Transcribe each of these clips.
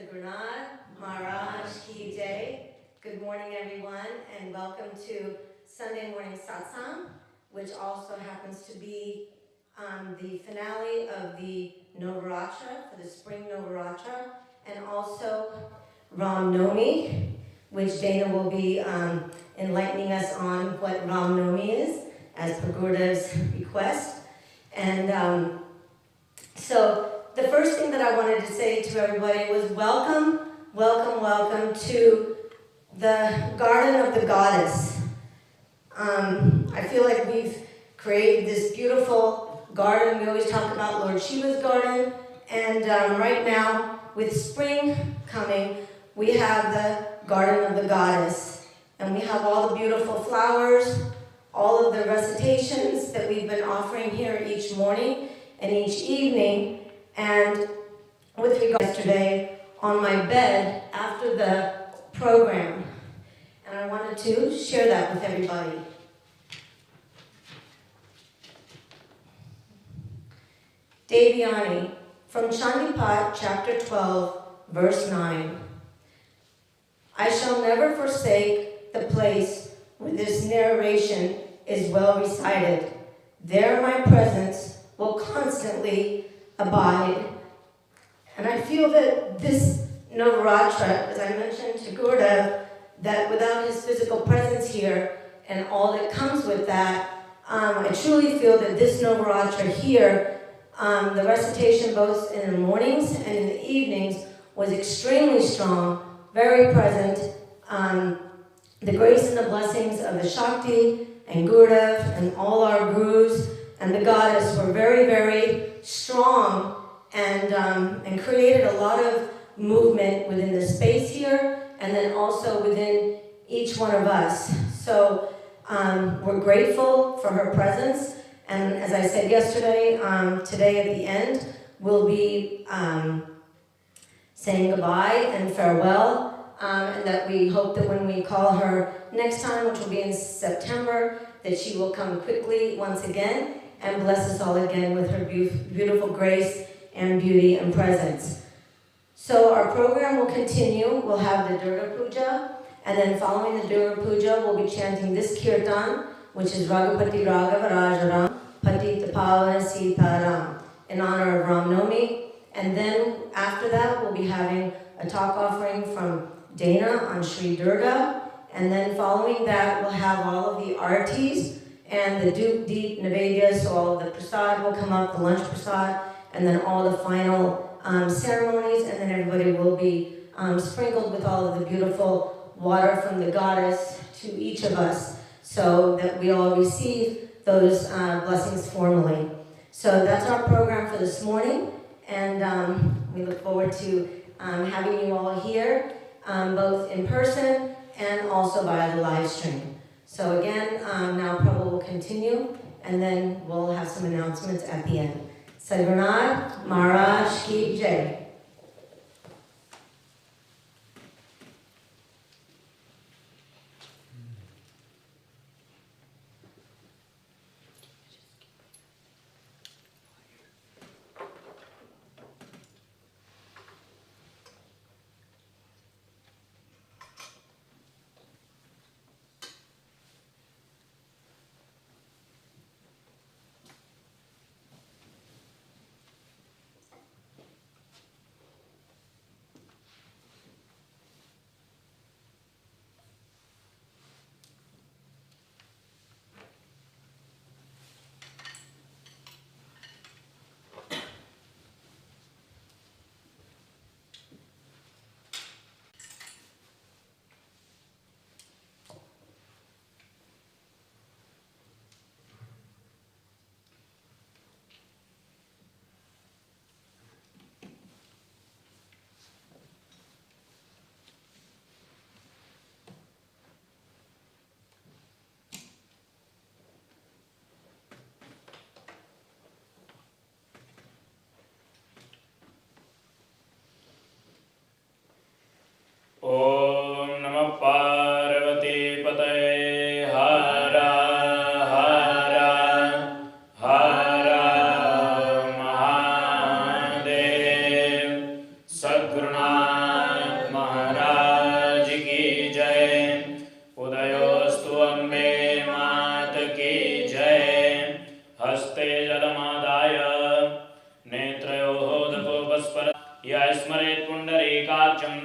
Sadhguru Maharaj Ki Jai. Good morning, everyone, and welcome to Sunday morning Satsang, which also happens to be the finale of the Navaratra, for the spring Navaratra, and also Ram Nomi, which Dana will be enlightening us on what Ram Nomi is, as per Gurudev's request. And so the first thing that I wanted to say to everybody was welcome, welcome, welcome to the Garden of the Goddess. I feel like we've created this beautiful garden. We always talk about Lord Shiva's garden, and right now, with spring coming, we have the Garden of the Goddess, and we have all the beautiful flowers, all of the recitations that we've been offering here each morning and each evening. And with regard to yesterday, on my bed after the program, and I wanted to share that with everybody. Devi from Chandipat, chapter 12, verse 9. I shall never forsake the place where this narration is well recited. There my presence will constantly abide. And I feel that this Navaratra, as I mentioned to Gurudev, that without his physical presence here and all that comes with that, I truly feel that this Navaratra here, the recitation both in the mornings and in the evenings was extremely strong, very present. The grace and the blessings of the Shakti and Gurudev and all our gurus and the goddess were very, very strong and created a lot of movement within the space here and then also within each one of us. So we're grateful for her presence, and as I said yesterday, today at the end we'll be saying goodbye and farewell, and that we hope that when we call her next time, which will be in September, that she will come quickly once again and bless us all again with her beautiful grace and beauty and presence. So our program will continue. We'll have the Durga Puja, and then following the Durga Puja, we'll be chanting this kirtan, which is Raghupati Raghav Rajaram Patita Pavana Sitaram, in honor of Ram Nomi. And then after that, we'll be having a talk offering from Dana on Sri Durga. And then following that, we'll have all of the artis and the deep Nevedya, so all of the prasad will come up, the lunch prasad, and then all the final ceremonies, and then everybody will be sprinkled with all of the beautiful water from the goddess to each of us, so that we all receive those blessings formally. So that's our program for this morning, and we look forward to having you all here, both in person and also via the live stream. So again, now Prabhu will continue, and then we'll have some announcements at the end. Sadhguru Maharaj Ki Jai.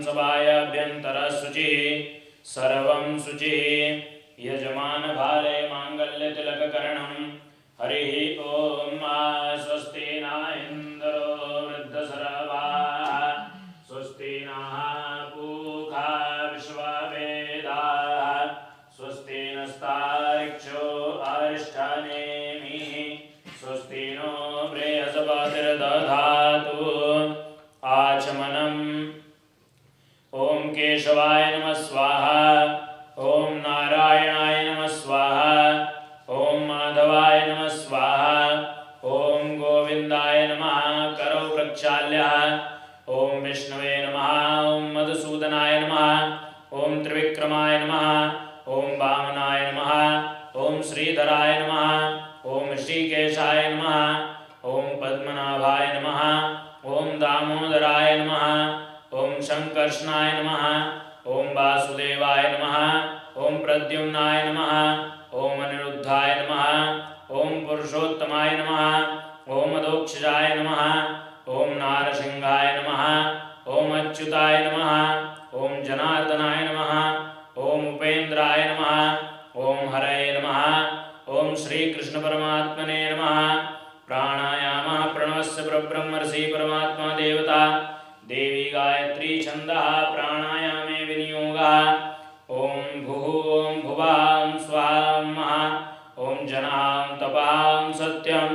सभायाभ्यन्तरशुचिः सर्वं शुचिः यजमानभारे माङ्गल्यतिलककरणं हरिः ॐ स्वस्ति न इन्द्रो वृद्धसर्वाः स्वस्ति नः पूषा विश्ववेदाः स्वस्ति नस्तार्क्ष्यो अरिष्ठनेमिः स्वस्ति नो बृहस्पतिर्दधातु आचमनम् ॐ केशवाय नमः स्वाहा ॐ नारायणाय नमः स्वाहा ॐ माधवाय नमः स्वाहा ॐ गोविन्दाय नमः करौ प्रक्षाल्यः ॐ विष्णवे नमः ॐ मधुसूदनाय नमः ॐ त्रिविक्रमाय नमः ॐ वामनाय नमः ॐ श्रीधराय नमः ॐ ऋषिकेशाय नमः ॐ पद्मनाभाय नमः ॐ दामोदराय नमः ॐ शङ्कर्षणाय नमः ॐ वासुदेवाय नमः ॐ प्रद्युम्नाय नमः ॐ अनिरुद्धाय नमः ॐ पुरुषोत्तमाय नमः ॐ अधोक्षजाय नमः ॐ नारसिंहाय नमः ॐ अच्युताय नमः ॐ जनार्दनाय नमः ॐ उपेन्द्राय नमः ॐ हरये नमः ॐ श्रीकृष्णपरमात्मने नमः प्राणायामः प्रणवस्य परब्रह्मर्षि परमात्मा देवता देवी गायत्री छन्दः प्राणायामे विनियोगः ॐ भुः ॐ भुवां स्वां महः ॐ जनां तपां सत्यं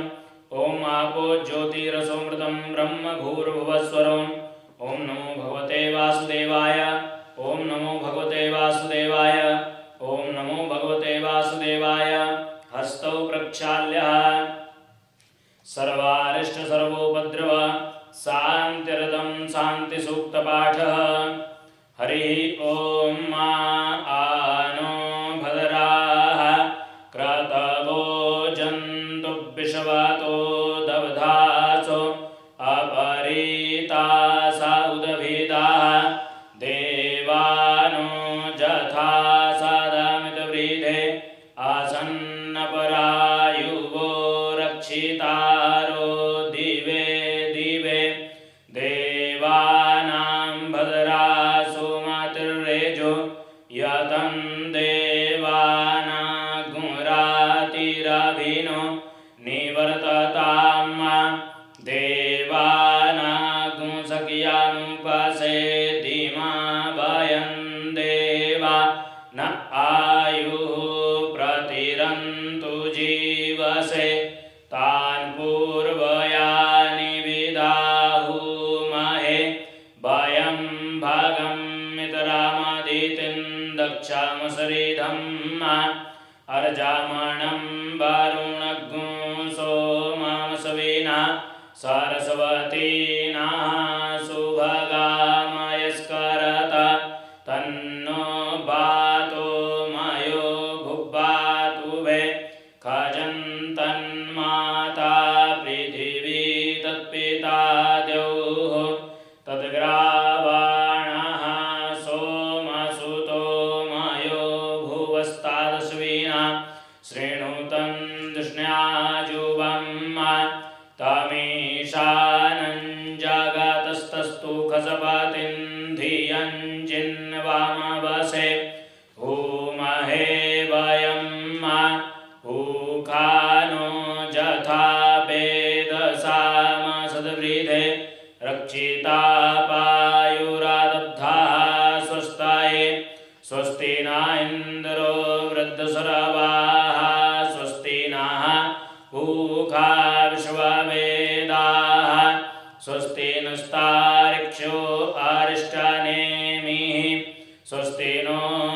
ॐ आपो ज्योतिरसोमृतं ब्रह्म भूर्भुवस्वरम् ॐ नमो भगवते वासुदेवाय ॐ नमो भगवते वासुदेवाय ॐ नमो भगवते वासुदेवाय हस्तौ प्रक्षाल्यः सर्वारिष्ट सर्वोपद्रव शान्तिरदं शान्तिसूक्तपाठः हरिः ॐ आनो भद्राः क्रतवो जन्तु विषवातो दवधासो अपरीतासा उदभिदाः देवानो जथा सदामितवृधे आसन्नपरायुवो रक्षितारो दिवे दिवे देवानां भद्रासो मातुर्रेजो यतं देवानागुरातिरभिनो निवर्तताम् देवानागुंसखियानुपसे धीमा वयं देवा न आयुः प्रतिरन्तु जीवसे तान् पूर्वयानि विदाहुमहे वयं भगमितरामदितिं दक्षामसरिधम् अर्जामणं वरुणग्ं सोमामसविना सरस्वतीना सुभगामयस्करत तन्नो बातो मयो भुब्बातुभे खजन्तन्माता पृथिवी तत्पिता द्यौः तद्ग्रावाणः सोमसुतो मयो भुवस्तादश्विना शृणुतं दुष्ण्याजुवं तमीशानं जगतस्तस्तु खसपतिं धियं जिन्वामवसे भूमहे वयं भूखानो जथा वेदसामसद्वृधे रक्षिता पायुरादब्धाः स्वस्ताये स्वस्ति न इन्द्रो वृद्धसर्वाः स्वस्ति नः पूषा विश्ववेदाः स्वस्ति नस्तार्क्ष्यो अरिष्ठनेमिः स्वस्ति नो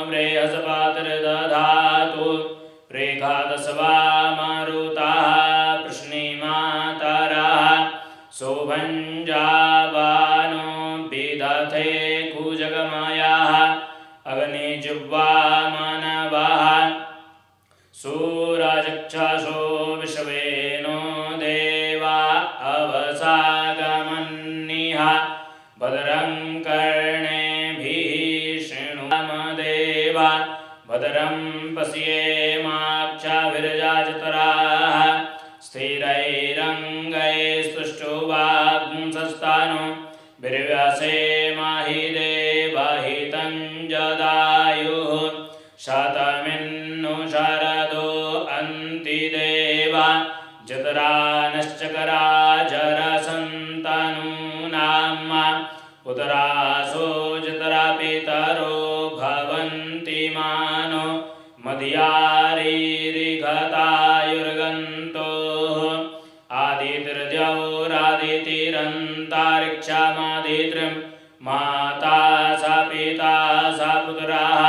बृहस्पतिर्दधातु प्रेघादशवा मारुताः प्रश्निमातरः शोभञ्जावानो विदधे कुजगमयाः अग्निजिह्वा मानवः सूरजक्षसो विश्वेनो देवा अवसागमन्निः भद्रं कर्णेभिः शृणुयामदेवा भद्रं पश्येमाक्षाभिर्जाजतराः स्थिरैरङ्गैस्तुष्टुवाग्ंसस्तानो विर्व्यसेमाहि देवा तच्चकराजरसन्तनूनां उदरासो जतरा पितरो भवन्ति मानो मध्यारीरिघतायुर्गन्तोः आदितिर्द्यौरादितिरन्तरिक्षमादित्रिं माता स पिता स पुत्राः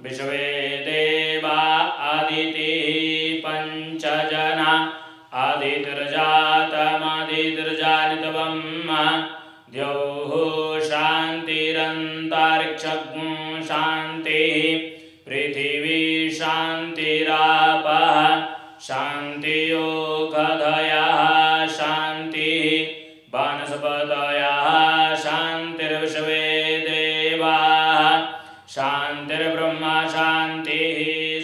विश्वे देवा आदितिः पञ्चजना आदितिर्जातमादितिर्जानितवं द्यौः शान्तिरन्तरिक्षग्नो शान्तिः पृथिवी शान्तिरापः शान्तियोगधयः शान्तिः वनस्पतयः शान्तिर्विश्वे देवाः शान्तिर्ब्रह्मा शान्तिः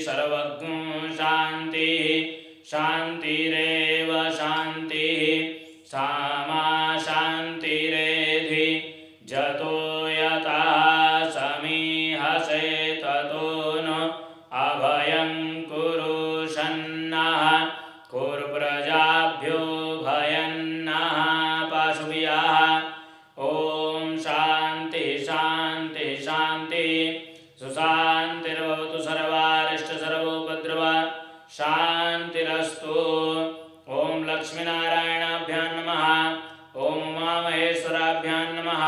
सर्वज्ञो शान्तिः शान्तिरेव शान्तिः सामा शान्तिरेधि जतो यथा समीहसे ततो न अभयं कुरु शन्नः कुरु प्रजाभ्यो भयन्नः पशुभ्यः ॐ शान्ति शान्ति शान्ति सुशान्तिर्भवतु सर्वारिष्ट सर्वोपद्रव शान्तिरस्तु ॐ लक्ष्मीनारायणाभ्यां नमः ॐ उमामहेश्वराभ्यां नमः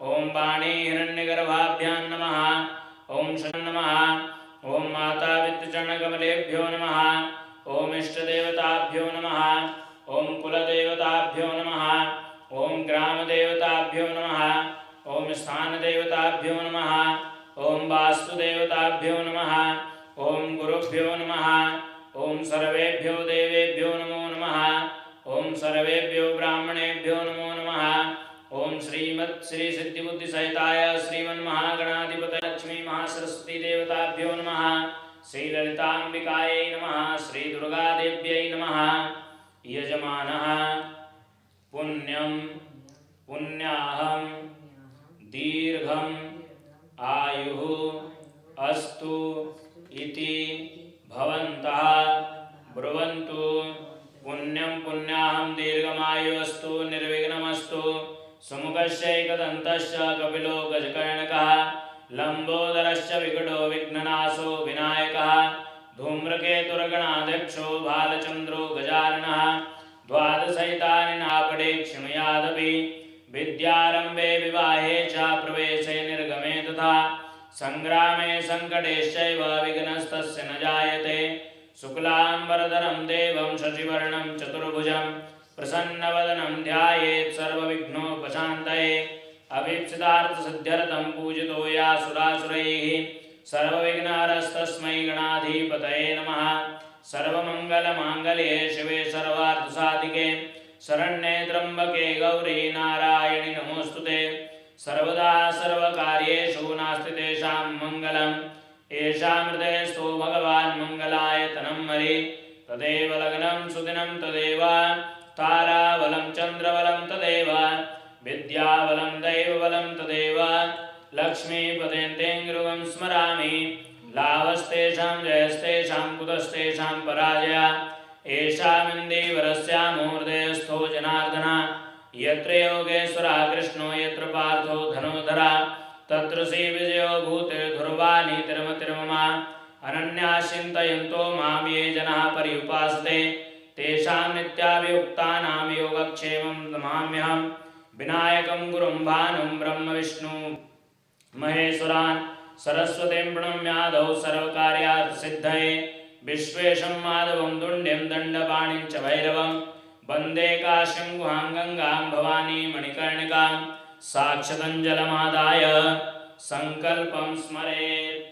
ॐ वाणी हिरण्यगर्भाभ्यां नमः ॐ शं नमः ॐ माता वित्तचरणकमलेभ्यो नमः ॐ इष्टदेवताभ्यो नमः ॐ कुलदेवताभ्यो नमः ॐ ग्रामदेवताभ्यो नमः ॐ स्थानदेवताभ्यो नमः ॐ वास्तुदेवताभ्यो नमः ॐ गुरुभ्यो नमः ॐ सर्वेभ्यो देवेभ्यो नमो नमः ॐ सर्वेभ्यो ब्राह्मणेभ्यो नमो नमः ॐ श्रीमत् श्री सिद्धिबुद्धिसहिताय श्रीमन्महागणाधिपतये लक्ष्मी महासरस्वती देवताभ्यो नमः श्रीललिताम्बिकायै नमः श्रीदुर्गादेव्यै नमः यजमानः पुण्यं पुण्याहं दीर्घम् आयुः अस्तु इति भवन्तः ब्रुवन्तु पुण्यं पुण्याहं दीर्घमायुः अस्तु निर्विघ्नमस्तु सुमुखस्यैकदन्तश्च कपिलो गजकर्णकः लम्बोदरश्च विकटो विघ्ननाशो विनायकः धूम्रकेतुर्गणाध्यक्षो बालचन्द्रो गजाननः द्वादशैतानि नापडे क्षमयादपि विद्यारम्भे विवाहे च प्रवेशे निर्गमे तथा संग्रामे संकटेश्चैव विघ्नस्तस्य न जायते शुक्लाम्बरधरं देवं शशिवर्णं चतुर्भुजं प्रसन्नवदनं ध्यायेत् सर्वविघ्नोपशान्तये अभीप्सितार्थसिद्ध्यर्थं पूजितो यासुरासुरैः सर्वविघ्नहरस्तस्मै गणाधिपतये नमः सर्वमङ्गलमाङ्गल्ये शिवे सर्वार्थसाधिके शरण्ये त्र्यम्बके गौरी नारायणि नमोऽस्तुते सर्वदा सर्वकार्येषु नास्ति तेषां मङ्गलम् येषां हृदयस्थो भगवान् मङ्गलायतनं हरि तदेव लग्नं सुदिनं तदेव ताराबलं चन्द्रबलं तदेव विद्याबलं दैवबलं तदेव लक्ष्मीपतेन्तेङ्गृगं स्मरामि लाभस्तेषां जयस्तेषां कुतस्तेषां पराजया येषामिन्दीवरस्यामूर्धयस्थो जनार्दन यत्र योगेश्वरः कृष्णो यत्र पार्थो धनुर्धरः तत्र श्रीविजयो भूतिर्ध्रुवानीतिर्मतिर्मम अनन्याश्चिन्तयन्तो मां ये जनाः पर्युपासते तेषां नित्याभियुक्तानां योगक्षेमं नमाम्यहं विनायकं गुरुं भानुं ब्रह्म विष्णु महेश्वरान् सरस्वतीं प्रणम्यादौ सर्वकार्यार्थसिद्धये विश्वेशं माधवं दुण्ड्यं दण्डपाणिं च भैरवं वन्दे काशीं गुहां गंगां भवानी मणिकर्णिकां साक्षादञ्जलमादाय संकल्पं स्मरेत्।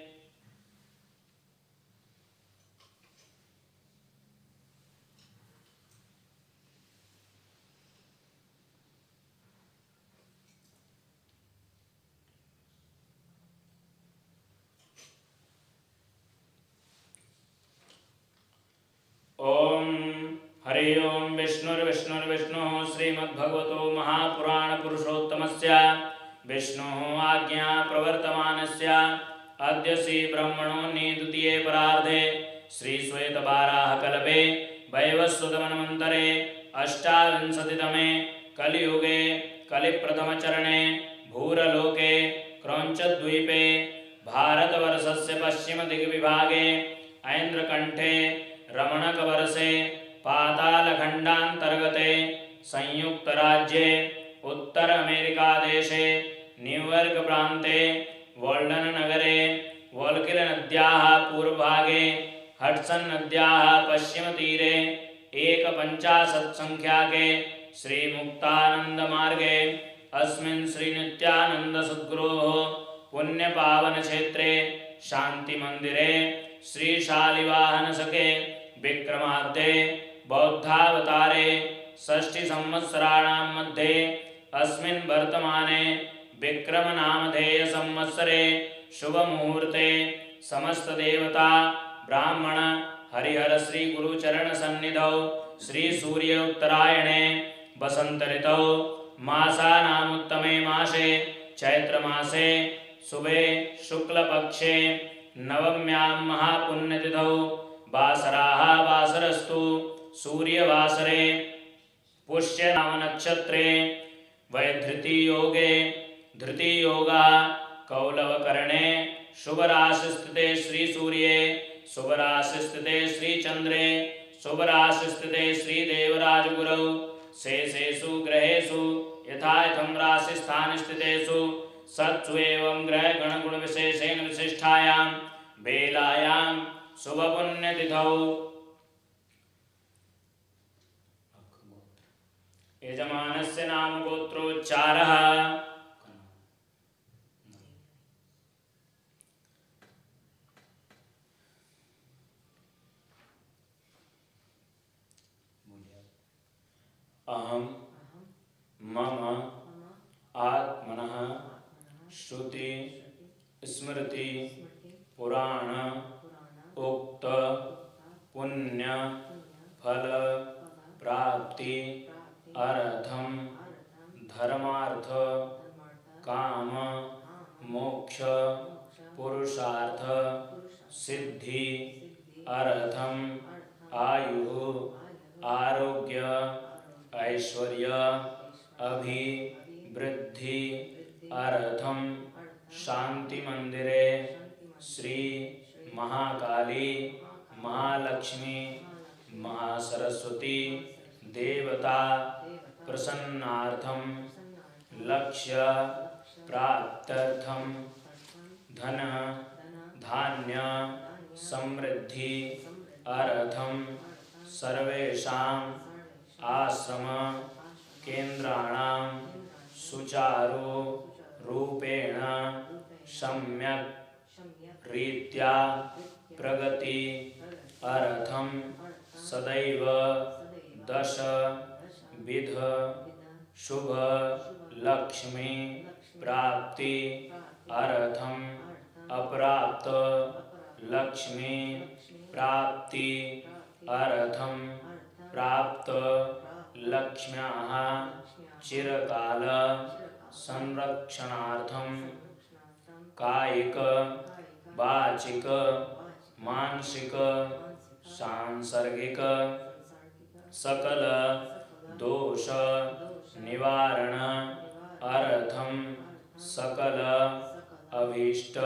ओम हरि ओम विष्णुर्विष्णुर्विष्णुः श्रीमद्भगवतो महापुराणपुरुषोत्तमस्य विष्णुः आज्ञा प्रवर्तमानस्य अद्य श्री ब्रह्मणोन्नी द्वितीये परार्धे श्री श्वेतवाराह कल्पे वैवस्वतमन्वन्तरे अष्टाविंशतितमे कलियुगे कलिप्रथमचरणे भूरलोके क्रौञ्चद्वीपे भारतवर्षस्य पश्चिमदिग्विभागे ऐन्द्रकण्ठे रमणकवर्षे पातालखण्डान्तर्गते संयुक्तराज्ये उत्तर अमेरिकादेशे न्यूयार्क प्रान्ते वोल्डन् नगरे वोल्किलनद्याः पूर्वभागे हड्सन् नद्याः पश्चिमतीरे 150 संख्याके श्रीमुक्तानन्दमार्गे अस्मिन् श्रीनित्यानन्दसद्गुरोः पुण्यपावनक्षेत्रे शान्तिमन्दिरे श्रीशालिवाहनसखे विक्रमाब्दे बौद्धावतारे षष्ठिसंवत्सराणां मध्ये अस्मिन् वर्तमाने विक्रमनामधेय संवत्सरे शुभमुहूर्ते समस्तदेवता ब्राह्मण हरिहर श्री गुरुचरण सन्निधौ श्री सूर्य उत्तरायणे वसंत ऋतौ मासानामुत्तमे मासे चैत्रमासे शुभे शुक्लपक्षे नवम्यां महापुण्यतिथौ वासराः वासरस्तु सूर्यवासरे पुष्यनामनक्षत्रे वैधृतियोगे धृतियोगः कौलवकर्णे शुभराशिस्थिते श्रीसूर्ये शुभराशिस्थिते श्रीचन्द्रे शुभराशिस्थिते श्रीदेवराजगुरौ शेषेषु ग्रहेषु यथायथं राशिस्थानस्थितेषु सत्सु एवं ग्रहगणगुणविशेषेण विशिष्टायां बेलायां शुभपुण्यतिथौ यजमानस्य नाम गोत्रोच्चारः अहम मम आत्मनः श्रुति स्मृति पुराण उक्त पुण्य फल प्राप्ति अर्थम धर्मार्थ काम मोक्ष पुरुषार्थ सिद्धि अर्थम आयु आरोग्य ऐश्वर्य अभिवृद्धि अर्थम शांति मंदिरे श्री महाकाली महालक्ष्मी महासरस्वती देवता प्रसन्नार्थम लक्ष्य प्राप्त्यर्थम धन धान्य समृद्धि अर्थम सर्वेषां आश्रम केन्द्राणां सुचारु रूपेण सम्यक् रीत्या प्रगति अर्थम सदैव 10 विध शुभ लक्ष्मी प्राप्ति अर्थम अप्राप्त लक्ष्मी प्राप्ति अर्थम प्राप्त लक्ष्म्याः चिरकाल संरक्षणार्थम कायिक वाचिक मानसिक सांसर्गिक सकल दोष निवारण अर्थम सकल अभीष्ट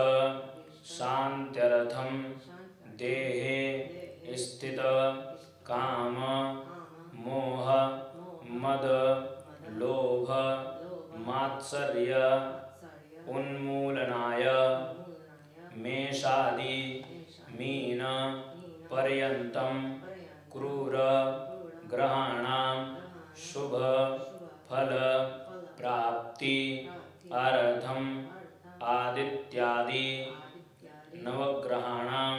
शांत्यर्थम देहे स्थित काम मोह मद लोभ मात्सर्य उन्मूलनाय मेषादि मीन पर्यंतम क्रूर ग्रहाणां शुभ फल प्राप्ति अर्थम आदित्यादि नवग्रहाणां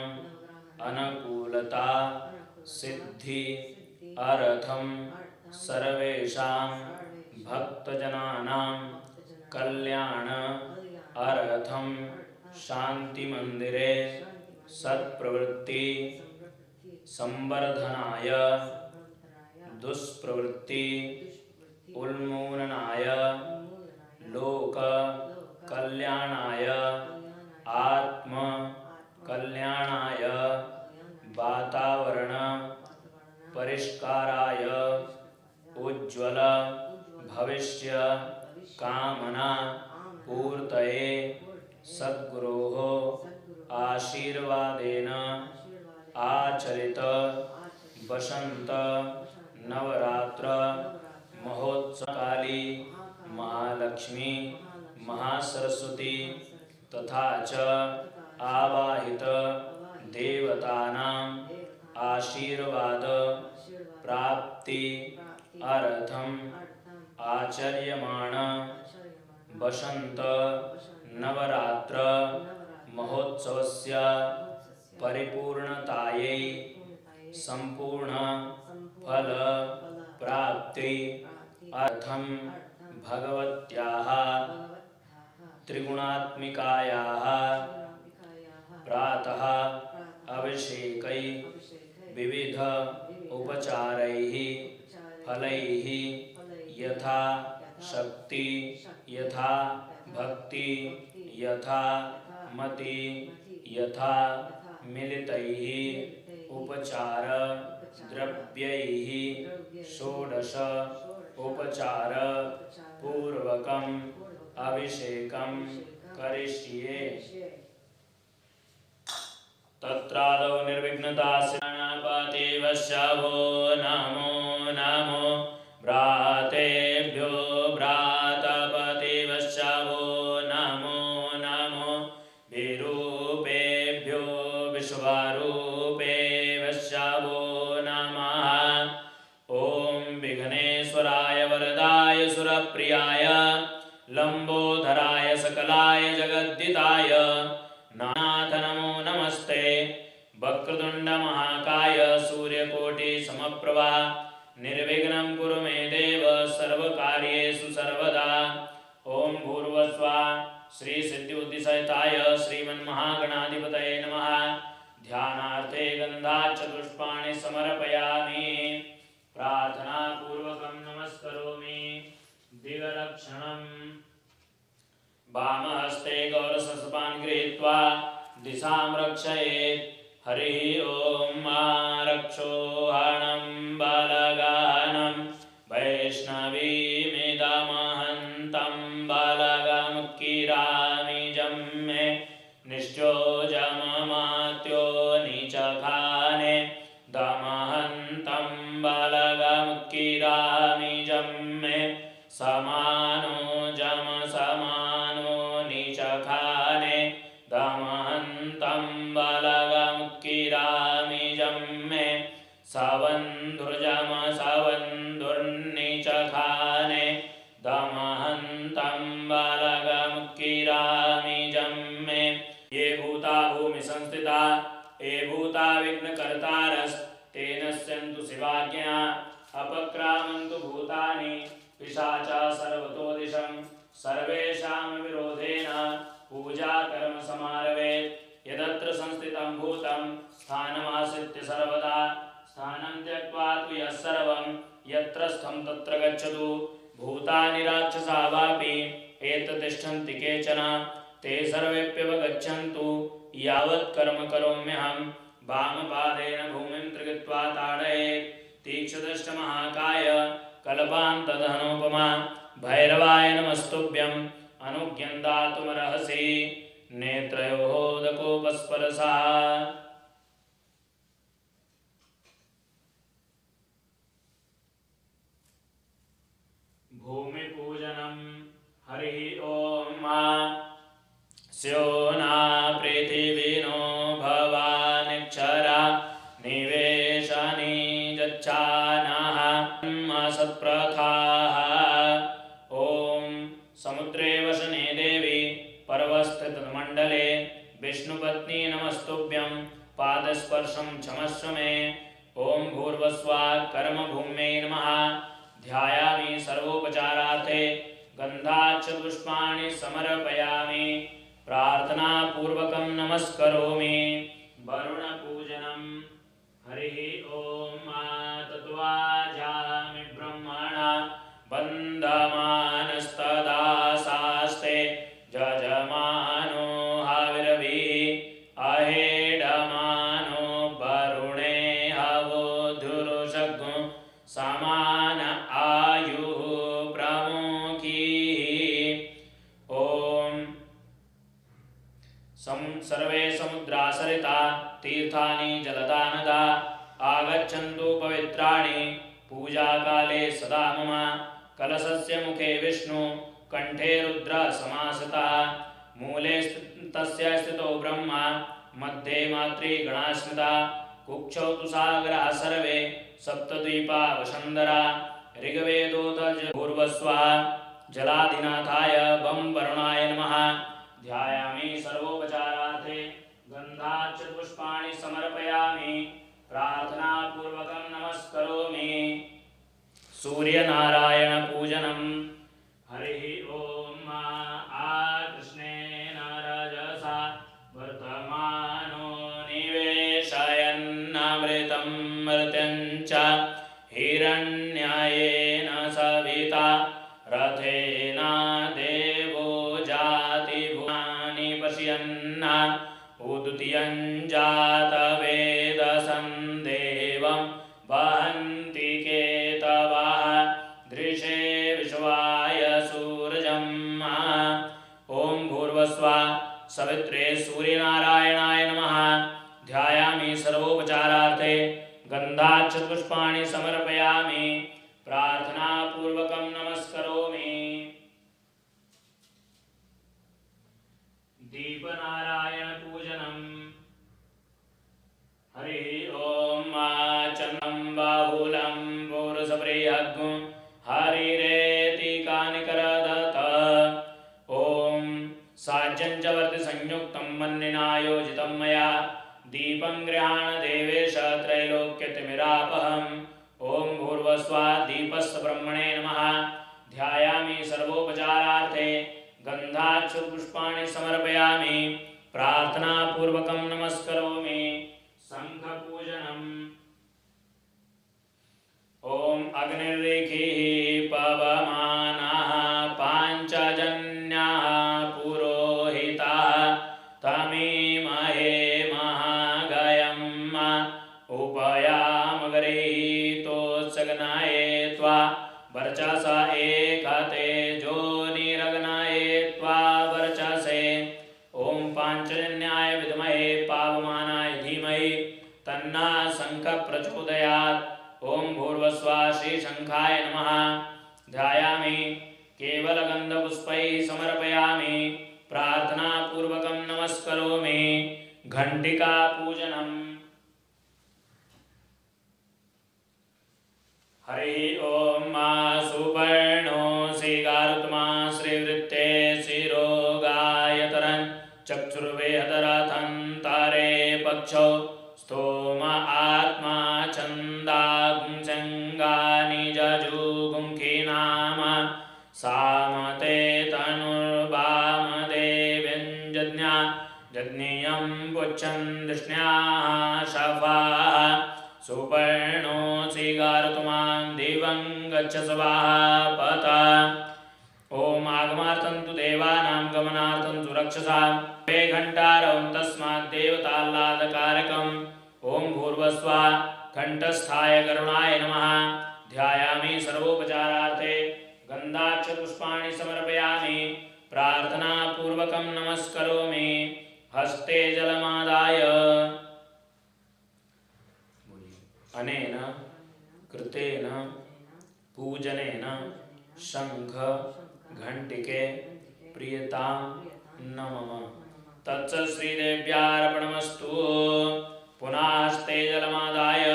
अनुकूलता सिद्धि अर्थम सर्वेषां भक्तजनानां कल्याण अर्थम शांति मंदिरे सत्प्रवृत्ति संवर्धनाय दुष्प्रवृत्ति उन्मूलनाय लोक कल्याणाय आत्म कल्याणाय वातावरण परिष्काराय उज्ज्वल भविष्य कामना पूर्तये सद्गुरोः आशीर्वादेन आचरित वसंत नवरात्र महोत्सवकाली महालक्ष्मी महासरस्वती तथा च आवाहित देवतानां आशीर्वाद प्राप्ति अर्थम आचर्यमाण वसंत नवरात्र महोत्सवस्य परिपूर्णतायै संपूर्ण फल प्राप्ति अर्थम भगवत्याः त्रिगुणात्मिकायाः प्रातः अभिषेकै विविध उपचारैः फलैः यथा शक्ति यथा भक्ति यथा मति यथा मिलितैः उपचार द्रव्यैः षोडश उपचार पूर्वकम् अभिषेकं करिष्ये। तत्रादौ निर्विघ्नता गणपति वश्यवो नमो नमो भ्रातेभ्यो भ्रातपति वश्यवो नमो नमो विरूपेभ्यो विश्वरूपे वश्यवो नमः। ॐ विघ्नेश्वराय वरदाय सुरप्रियाय लंबोधराय सकलाय जगद्दिताय नाथ नमो नमस्ते। वक्रतुंड महाकाय सूर्यकोटि समप्रभा निर्विघ्नं कुरु मे देव सर्वकार्येषु सर्वदा। ओम भूर्भुवस्सुः श्री सिद्धिबुद्धिसहिताय श्रीमन्महागणाधिपतये नमः। ध्यानार्थे गन्धाचतुष्पाणि समर्पयामि। प्रार्थना पूर्वकं नमस्करोमि। दिगलक्षणम् वामहस्ते गौरसस्पान् गृहीत्वा दिशां रक्षयेत्। हरिः ॐ रक्षोहणं बालगानं वैष्णवीमिदमहन्तं बालगमुक्किरामिजं मे निश्चोजममात्यो नीचखाने दमहन्तं बालगमुक्किरामिजं मे समानो जम समानो नीचखाने दमहन्तं बालगमुक्किरामिजं मे सवन्धुर्जम सवन्धुर्नीचखाने दमहन्तं बालगमुक्किरामिजं मे। ये भूता भूमि संस्थिता ये भूता विघ्नकर्तारस्ते नश्यन्तु शिवाज्ञया अपक्रामन्तु भूतानि पिशाचा सर्वतो दिशं सर्वेषां विरोधेन पूजा कर्म समारभेत्। यदत्र संस्थितं भूतं स्थानमाश्रित्य सर्वदा स्थानं त्यक्त्वा तु यः सर्वं यत्र स्थं तत्र गच्छतु। भूतानि राक्षसा वापि एततिष्ठन्ति केचन ते सर्वेप्यवगच्छन्तु यावत् कर्म करोम्यहं। वामपादेन भूमिं त्रिगत्वा ताडयेत्। तीक्ष्णदष्ट महाकाय कल्पान्तदहनोपमा भैरवाय नमस्तुभ्यं अनुज्ञन्दातुमर्हसि। नेत्रयोदकोपस्परशः भूमिपूजनं। हरिः ॐ स्यो न पृथिवीनो भवानिक्षरा निवेशनी गच्छानः सत्प्रथाः। ॐ समुद्रे वसने देवी पर्वस्थितमण्डले विष्णुपत्नी नमस्तुभ्यं पादस्पर्शं क्षमस्व मे। ॐ भूर्भुवस्सुः कर्मभूम्यै नमः। ध्यायामि सर्वोपचारार्थे गन्धाचतुष्पाणि समर्पयामि। प्रार्थनापूर्वकं नमस्करोमि। वरुणपूजनं। हरिः ॐ तत्त्वाजामि ब्रह्मणा वन्दमानस्तदा शास्ते जजमानो हविर्भिः अहेडमानो वरुणे हवोधुरुषग् समान आय पवित्राणि पूजा काले सदा मम कलशस्य मुखे विष्णु कंठे रुद्र समासतः मूले तस्य स्थितो ब्रह्मा मध्ये मातृगणा स्मृता कुक्षौ तु सागरः सर्वे सप्तद्वीपा वसुन्धरा ऋग्वेदोऽथ भूर्भुवस्सुवः जलाधिनाथाय बं वरुणाय नमः ध्यायामि सर्वोपचारार्थे गन्धाक्षपुष्पाणि समर्पयामि प्रार्थनापूर्वकं नमस्करोमि सूर्यनारायण पूजनम् हरिः ओम कृष्णेन रजसा वर्तमानो निवेशयन्नमृतं मर्त्यं च हिरण्यायेन सविता रथेन देवो जातिभुवनानि पश्यन् उदुतियं जातवेदसं देवं वहन्ति केतवः दृशे विश्वाय सूरजम् ॐ भूर्भुवस्सुवः सवित्रे सूर्यनारायणाय नमः ध्यायामि सर्वोपचारार्थे गन्धाक्षपुष्पाणि समर्पयामि प्रार्थनापूर्वकं नमस्करोमि दीपनारायण पूजनम् हरिः ओम चन्दं बाहुलं पुरुषप्रियग्ं हरिरेति कानिकरदत् ॐ साज्यं च वर्ति संयुक्तं मन्निनायोजितं मया दीपं गृहाण देवेश त्रैलोक्यतिमिरापहम् ॐ भूर्भुवस्सुवः दीपस्य ब्रह्मणे नमः ध्यायामि सर्वोपचारार्थे गन्धाक्षपुष्पाणि समर्पयामि प्रार्थनापूर्वकं नमस्करोमि शङ्खपूजनम् ॐ अग्निर्रेखिः पवमानः पाञ्चजन्यः पुरोहितः तमीमहे महागयम् उपयामगरीतोत्सगनाय त्वा वर्चसा एकते जोनिरग्नाय त्वा वर्चसे ॐ पाञ्चजन्याय विद्महे पावमानाय धीमहि तन्नः शङ्खः प्रचोदयात् ॐ भूर्भुवस्सुवः श्रीशङ्खाय नमः ध्यायामि केवलगन्धपुष्पैः समर्पयामि प्रार्थनापूर्वकं नमस्करोमि घण्टिका पूजनम् हरिः ओम सुपर्णो श्रीगारुत्मा श्रीवृत्ते शिरोगायतरन् चक्षुर्वेहतरथं तारे पक्षौ स्तोम आत्मा छन्दागुंसङ्गानि जजुगुंखि नाम सामते तनुर्वामदेव्यञ्जज्ञा जज्ञेयं पुच्छन् दृष्ण्याः शफाः सुपर्णो श्रीगारुत्मां दिवं गच्छ स्वाहापता ॐ आगमार्थं तु देवानां गमनार्थं तु रक्षसां वे घण्टारवं तस्मात् देवताह्लादकारकम् ॐ भूर्भुवस्सुवः घण्टस्थाय गरुणाय नमः ध्यायामि सर्वोपचारार्थे गन्धाक्षपुष्पाणि समर्पयामि प्रार्थनापूर्वकं नमस्करोमि हस्ते जलमादाय अनेन कृतेन पूजनेन शंख घंटिके प्रियतां न मम तत्स श्रीदेव्यार्पणमस्तु पुनस्ते जलमादाय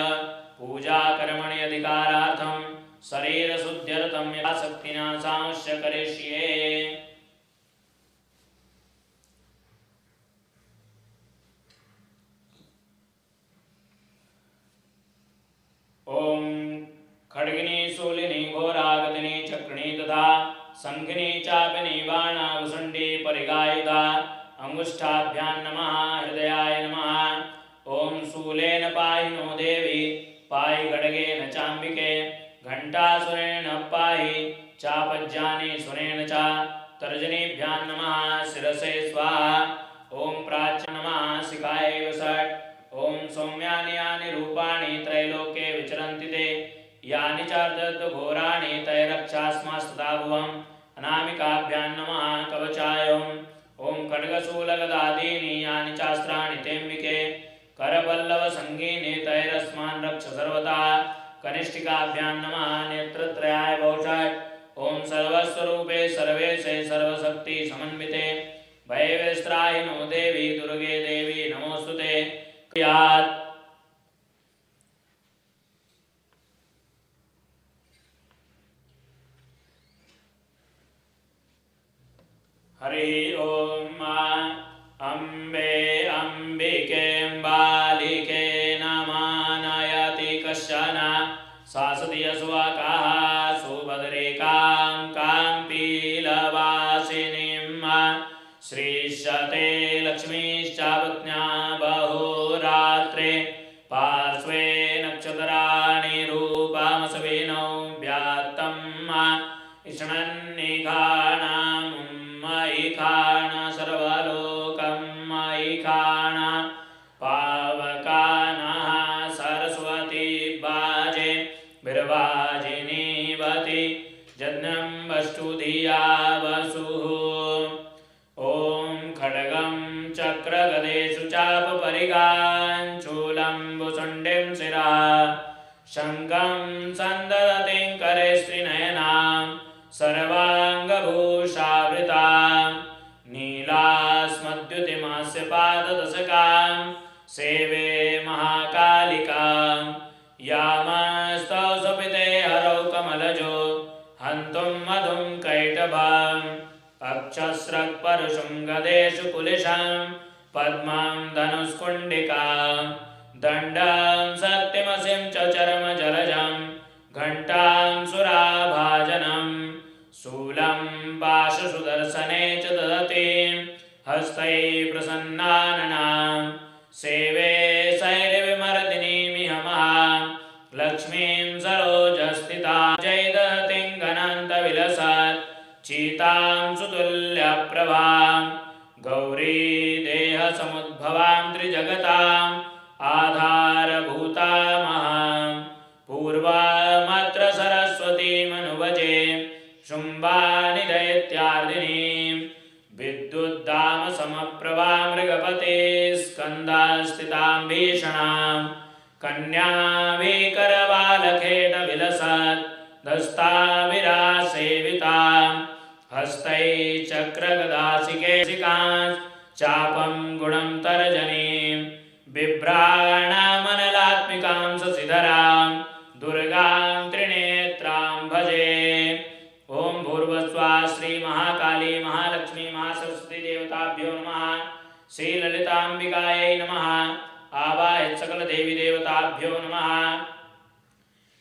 पूजा कर्मणि अधिकारार्थं शरीर शुद्ध्यर्थं यथाशक्तिनाशांश्च करिष्ये ओम खड्गिनी शूलिनी घोरागदिनी चक्रिणी तथा शंखिनी चापिनी बाणावसुंडी परिगायुधा अंगुष्ठाभ्यां नमः हृदयाय नमः ओम शूलेन पाहि नो देवी पाहि खड्गेन चाम्बिके घंटासुरेण पाहि चापज्यानि सुरेण च तर्जनीभ्यां नमः शिरसे स्वाहा ओम प्राच्य नमः शिखाय वसट् ओम सौम्यानि यानि रूपाणि त्रैलोक्ये विचरन्ति ते यानि चार्दघोराणि तैरक्षास्मास्तथा भुवम् अनामिकाभ्यां नमः कवचाय ओम खड्गशूलगदादीनि यानि चास्त्राणि तेऽम्बिके करपल्लवसङ्गीने तैरस्मान् रक्ष सर्वदा कनिष्ठिकाभ्यां नमः नेत्रत्रयाय बहुषट् ॐ सर्वस्वरूपे सर्वेशे सर्वशक्ति समन्विते भयविस्त्राहिनो देवी दुर्गे देवी नमोस्तुते यात् हरि ओम अम्बे अम्बिके बालिके नमानयति कश्चन शासति अस्वाकाः सुभद्रेकां काम्पीलवासिनीं श्रीशते लक्ष्मीश्चापत्न्या बहुरात्रे पार्श्वे नक्षत्राणि रूपमसविनौ व्यात्तम् इषणन्निघाणां मयिखाण सर्वलोकं मयिखाण पावकानः सरस्वती बाजे बिर्वाजिनीवति जज्ञं वस्तु धिया वसुः ॐ खड्गं चक्रगदेषु चापपरिगाञ्चूलं भुसुण्डिं शिरः शङ्खं सन्ददतिं करे स्त्रीनयनां सर्वाङ्गभूषावृतां नीलास्मद्युतिमास्य पाददशकां सेवे महाकालिकां यामस्तौ सुपिते हरौ कमलजो हन्तुं मधुं कैटभाम् अक्षस्रक्परुषं गदेषु कुलिशं पद्मं धनुष्कुण्डिकां दण्डं शक्तिमसिं च चर्मजलजं घण्टां सुराभाजनं शूलं पाशसुदर्शने च ददतीं हस्तैः प्रसन्नाननां सेवे शैलविमर्दिनीमिह महां लक्ष्मीं सरोजस्थितां जयदतिं घनन्तविलसत् चीतां सुतुल्यप्रभां गौरी देहसमुद्भवां त्रिजगताम् आधारभूतामहं पूर्वमत्र सरस्वतीमनुवजे शुम्भानिदैत्यार्दिनीं विद्युद्दामसमप्रभां मृगपते स्कन्धास्थितां भीषणां कन्याभिकरबालखेटविलसत् दस्ताभिरासेवितां हस्तैः चक्रगदासिकेशिकां चापं गुणं तर्जनीं बिभ्राणामनलात्मिकां शशिधरां दुर्गां त्रिनेत्रां भजे ॐ भूर्भुवस्सुः श्रीमहाकाली महालक्ष्मी महासरस्वती देवताभ्यो नमः श्रीललिताम्बिकायै नमः आवाहयत् सकलदेवी देवताभ्यो नमः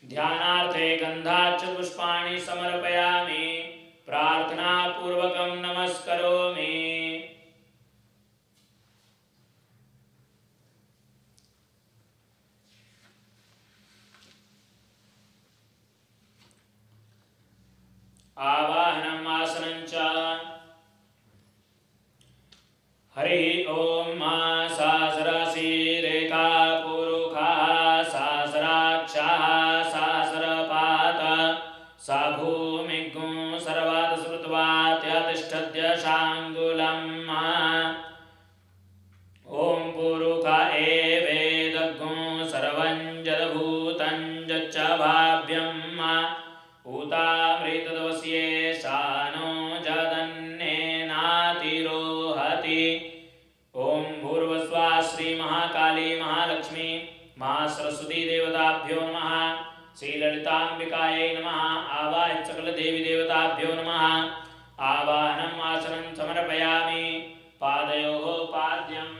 ध्यानार्थे गन्धाच्च पुष्पाणि समर्पयामि प्रार्थनापूर्वकं नमस्करोमि आवाहनम् आसनं च हरि ओम सहस्रशीरेखा पुरुषः सहस्राक्षः सहस्रपाद स भूमिगुं सर्वात् स्मृत्वात्यतिष्ठद्य शाङ्गुलम् ॐ पुरुष एवेदग्गुं सर्वं जडभूतं यच्च भाव्यम् ऊतामृतदवस्ये शानो जदन्नेनातिरोहति ॐ भूर्भुवस्सुः श्रीमहाकाली महालक्ष्मी महासरस्वती देवताभ्यो नमः श्रीललिताम्बिकायै नमः आवाहयत् सकलदेवी देवताभ्यो नमः आवाहनम् आसनं समर्पयामि पादयोः पाद्यम्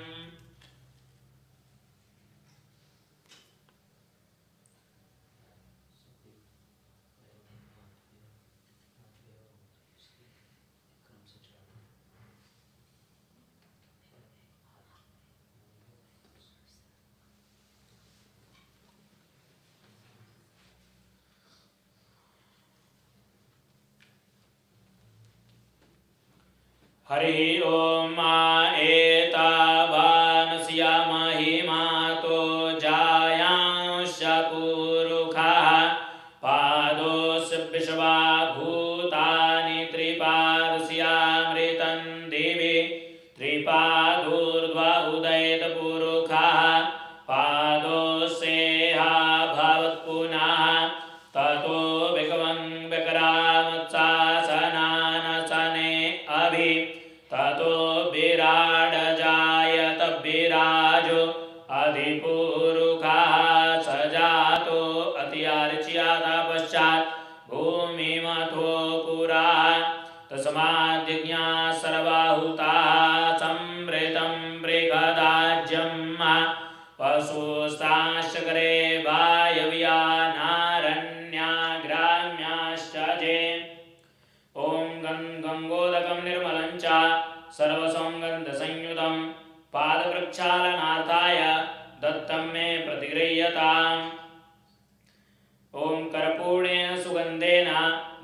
हरि ओम एतावानस्या महिमातो जायांश पुरुषः पादोऽस्य विश्वा भूतानि त्रिपादस्यामृतं दिवि त्रिपादोर्ध्व उदयत पुरुषः पतियार्चियाता पश्चात् भूमिमथो पुरा तस्माद्यज्ञा सर्वाहुताः संवृतं बृहदाज्यं पशुस्ताश्चक्रे वायव्या नारण्याग्राम्याश्च जे ॐ गङ्गोदकं निर्मलं च सर्वसंगन्धसंयुतं पादप्रक्षालनार्थाय दत्तं मे प्रतिगृह्यताम् ॐ कर्पूरेण सुगन्धेन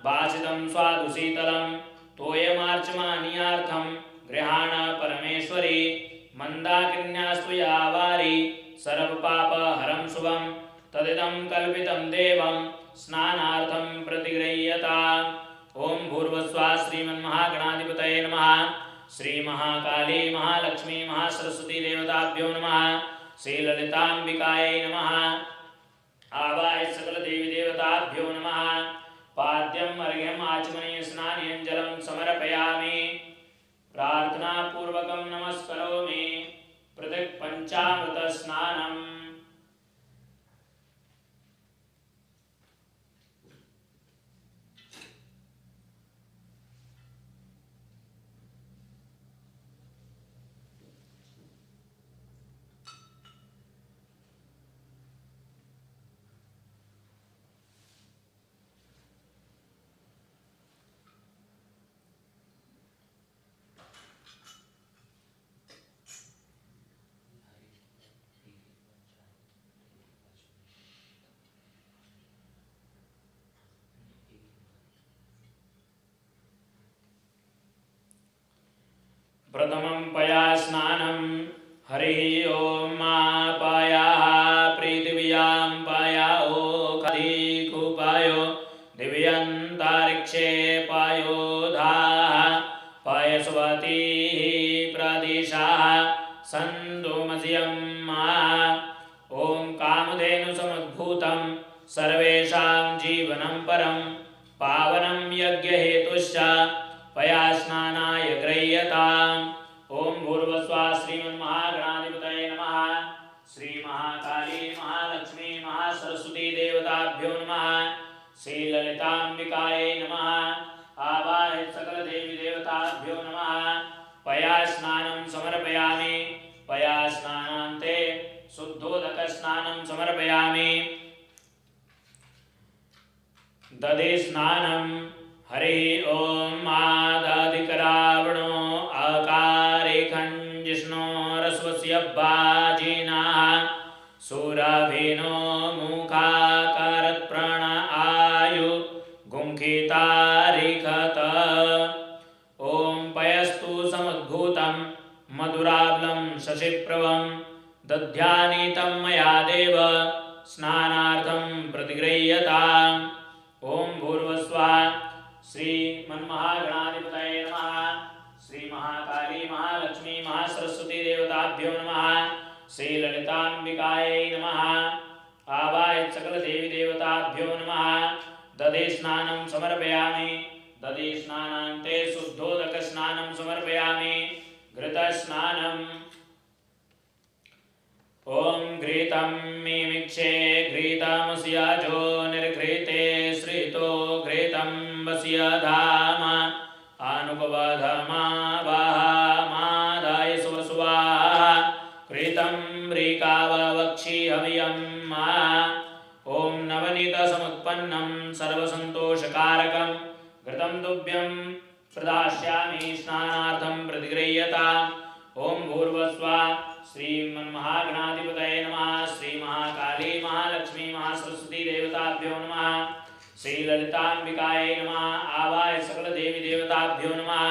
भासितं स्वादुशीतलं तोयमार्चमानीयार्थं गृहाण परमेश्वरी मन्दाकिन्यास्त्वया वारि सर्वपापहरं शुभं तदिदं कल्पितं देवं स्नानार्थं प्रतिगृह्यताम् ॐ भूर्भुवस्सुवः श्रीमन्महागणाधिपतये नमः श्रीमहाकाली महालक्ष्मी महासरस्वती देवताभ्यो नमः श्रीललिताम्बिकायै नमः आवाय सकल देवी देवताभ्यो नमः पाद्यम अर्घ्यम आचमनीय स्नानेन जलं समर्पयामि प्रार्थना पूर्वकं नमस्करोमि पृथक् पंचामृत स्नानम् प्रथमं पया स्नानं हरिः ॐ पायाः पृथिव्यां पायाओ खदिकुपायो दिव्यन्तरिक्षे पायोधाः पायस्वतीः प्रदिशाः सन्दोमस्यं ॐ कामधेनुसमुद्भूतं सर्वेषां जीवनं परं पावनं यज्ञहेतुश्च पया स्नानाय गृह्यताम् ॐ भूर्भुवस्सुवः श्रीमन्महागणाधिपतये नमः श्रीमहाकाली महालक्ष्मी महासरस्वती देवताभ्यो नमः श्रीललिताम्बिकायै नमः आवाहय सकल देवी देवताभ्यो नमः पया स्नानं समर्पयामि पया स्नानान्ते शुद्धोदक स्नानं समर्पयामि दधि स्नानं हरिः ॐ आदादिकरावणो अकारिखञ्जिष्णोरस्वस्य वाजिनः सुरभिनो मुखाकारत्प्रण आयु गुंखितारिखत ॐ पयस्तु समुद्भूतं मधुराब्लं शशिप्रभं दध्यानीतं मया देव स्नानार्थं प्रतिगृह्यताम् ॐ भूर्भुवस्सुवः श्रीमन्महागणाधिपतये नमः श्रीमहाकाली महालक्ष्मी महासरस्वती देवताभ्यो नमः श्रीललिताम्बिकायै नमः आवाहय सकल देवी देवताभ्यो नमः दधि स्नानं समर्पयामि दधि स्नानान्ते शुद्धोदक स्नानं समर्पयामि घृत स्नानम् ॐ घृतं मिमिक्षे घृतमस्याजो निर्घृते श्रितो घृतं वस्य धाम अनुपवधमावाहमादाय सुवसुवाः घृतं मृकाववक्षि हवियम् ॐ नवनीतसमुत्पन्नं सर्वसन्तोषकारकं घृतं तुभ्यं प्रदास्यामि स्नानार्थं प्रतिगृह्यताम् ॐ भूर्भुवस्सुवः श्रीमन्महागणाधिपतये नमः श्रीमहाकाली महालक्ष्मी महासरस्वती देवताभ्यो नमः श्रीललिताम्बिकायै नमः आवाहय सकल देवी देवताभ्यो नमः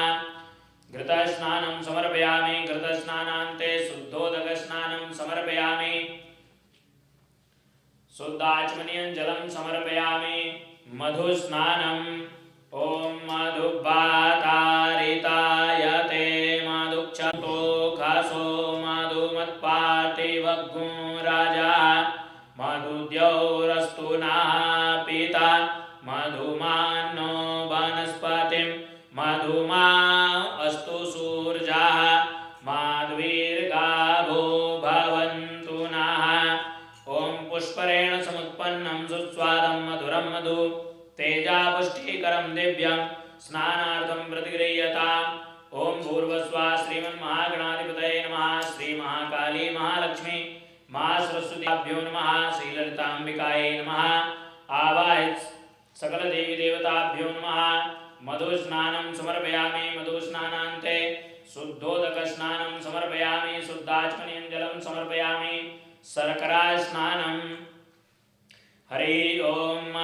घृत स्नानं समर्पयामि घृत स्नानान्ते शुद्धोदक स्नानं समर्पयामि शुद्धाचमनीयं जलं समर्पयामि मधु स्नानम् ॐ मधुबातारितायते मधुक्षतो खासो मधुमत्पातिवग्गो राजा मधुद्यौरस्तु नः पिता मधुमानो वनस्पतिं मधुमा अस्तु सूर्यः माध्वीर्गावो भवन्तु नः ॐ पुष्परेण समुत्पन्नं सुस्वादं मधुरं मधु तेजापुष्टिकरं दिव्यं स्नानार्थं प्रतिगृह्यताम्। ओम भूर्भुवस्सुवः श्रीमन्महागणाधिपतये नमः। श्री महाकाली महालक्ष्मी महासरस्वतीभ्यो नमः। श्रीललिताम्बिकायै नमः। आवाहित सकल देवी देवताभ्यो नमः। मधुस्नानं समर्पयामि। मधुस्नानान्ते शुद्धोदक स्नानं समर्पयामि। शुद्धाचमनीयं जलं समर्पयामि। शर्करा स्नानं। हरि ओम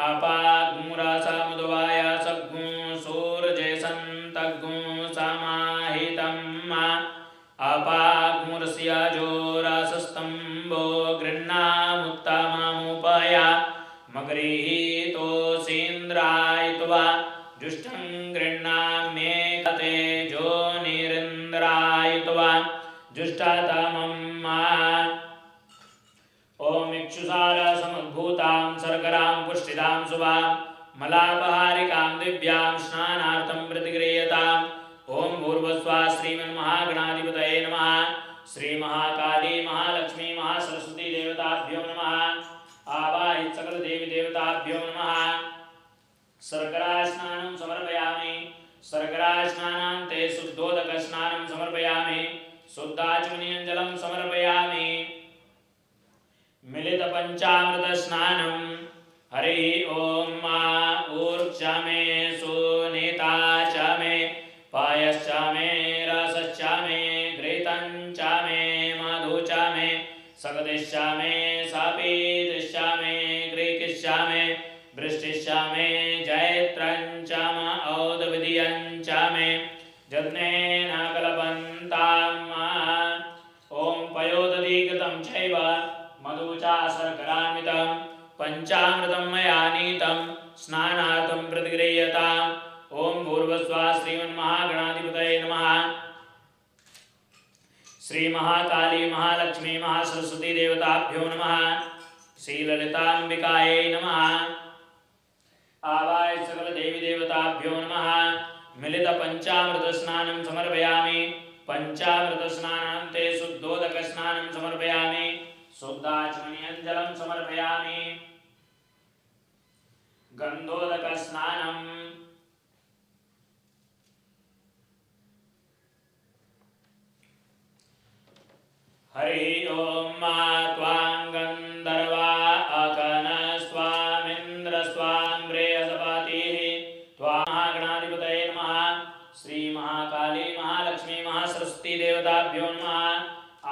आपाग्मुरासमुद्वाय सग्गुं सूर्यसन्तग्गुं समाहितं अपाग्मुरस्यजोरासस्तम्भो गृह्णामुत्तममुपय मगृहीतोऽसीन्द्रायित्वा जुष्टं गृह्णाम्ये तेजो निरिन्द्रायित्वा जुष्टतमं ओम इक्षुसार समुद्भूतां शर्करां पुष्टिदां शुभां मलापहारिकां दिव्यां स्नानार्थं प्रतिगृह्यताम्। ओम भूर्भुवस्सुवः श्रीमन्महागणाधिपतये नमः। श्री महाकाली महालक्ष्मी महासरस्वती देवताभ्यो नमः। आवाहित सकल देवी देवताभ्यो नमः। शर्करा स्नानं समर्पयामि। शर्करा स्नानान्ते शुद्धोदक स्नानं समर्पयामि। शुद्धाचमनीयं जलं समर्पयामि। मिलित पंचामृत स्नानं। हरि ओम ऊर्च मे सुनीता च मे पायश्च मे रसश्च मे घृतञ्च मे मधु च मे सकदिश्च मे सापीतिश्च मे ग्रीकिश्च मे वृष्टिश्च मे जैत्रञ्च औदविधियञ्च मे यज्ञेन कल्पन्ताम्। ओम पयोदधीकृतं चैव मधुचा शर्करान्वितं पंचामृतं मया नीतं स्नानार्थं प्रतिगृह्यताम्। ओम भूर्भुवस्सुवः श्रीमन्महागणाधिपतये नमः। श्री महाकाली महालक्ष्मी महासरस्वती देवताभ्यो नमः। श्रीललिताम्बिकायै नमः। आवाहित सकल देवी देवताभ्यो नमः। मिलित पंचामृत स्नानं समर्पयामि। पंचामृत स्नानान्ते शुद्धोदक स्नानं समर्पयामि। शुद्धाचमनीयं जलं समर्पयामि। गन्धोदक स्नानं। हरि ओम त्वां गन्धर्वा अकनस्त्वामिन्द्रस्त्वां बृहस्पतिः त्वां महागणाधिपतये नमः। श्री महाकाली महालक्ष्मी महासरस्वती देवताभ्यो नमः।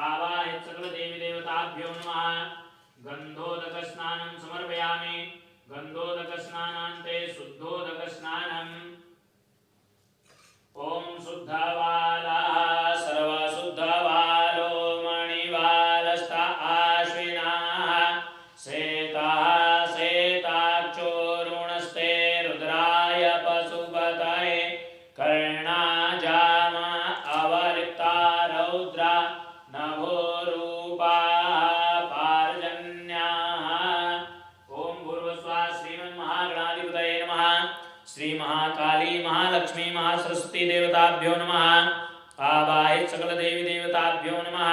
आवाहित सकल देवी देवताभ्यो नमः। गन्धोदक स्नानं समर्पयामि। गन्धोदक स्नानान्ते शुद्धोदक स्नानम्। ओम शुद्धवालः सर्वशुद्धवालो मणिवालस्त आश्विनाः श्वेताः श्वेताक्षोरुणस्ते रुद्राय पशुपतये कर्णाजाम अवलिप्ता रौद्रा नभोरूपाः पार्जन्याः। ओम भूर्भुवस्सुवः श्रीमन्महागणाधिपतये नमः। श्री महाकाली महालक्ष्मी महासरस्वती देवताभ्यो नमः। आवाहित सकल देवी देवताभ्यो नमः।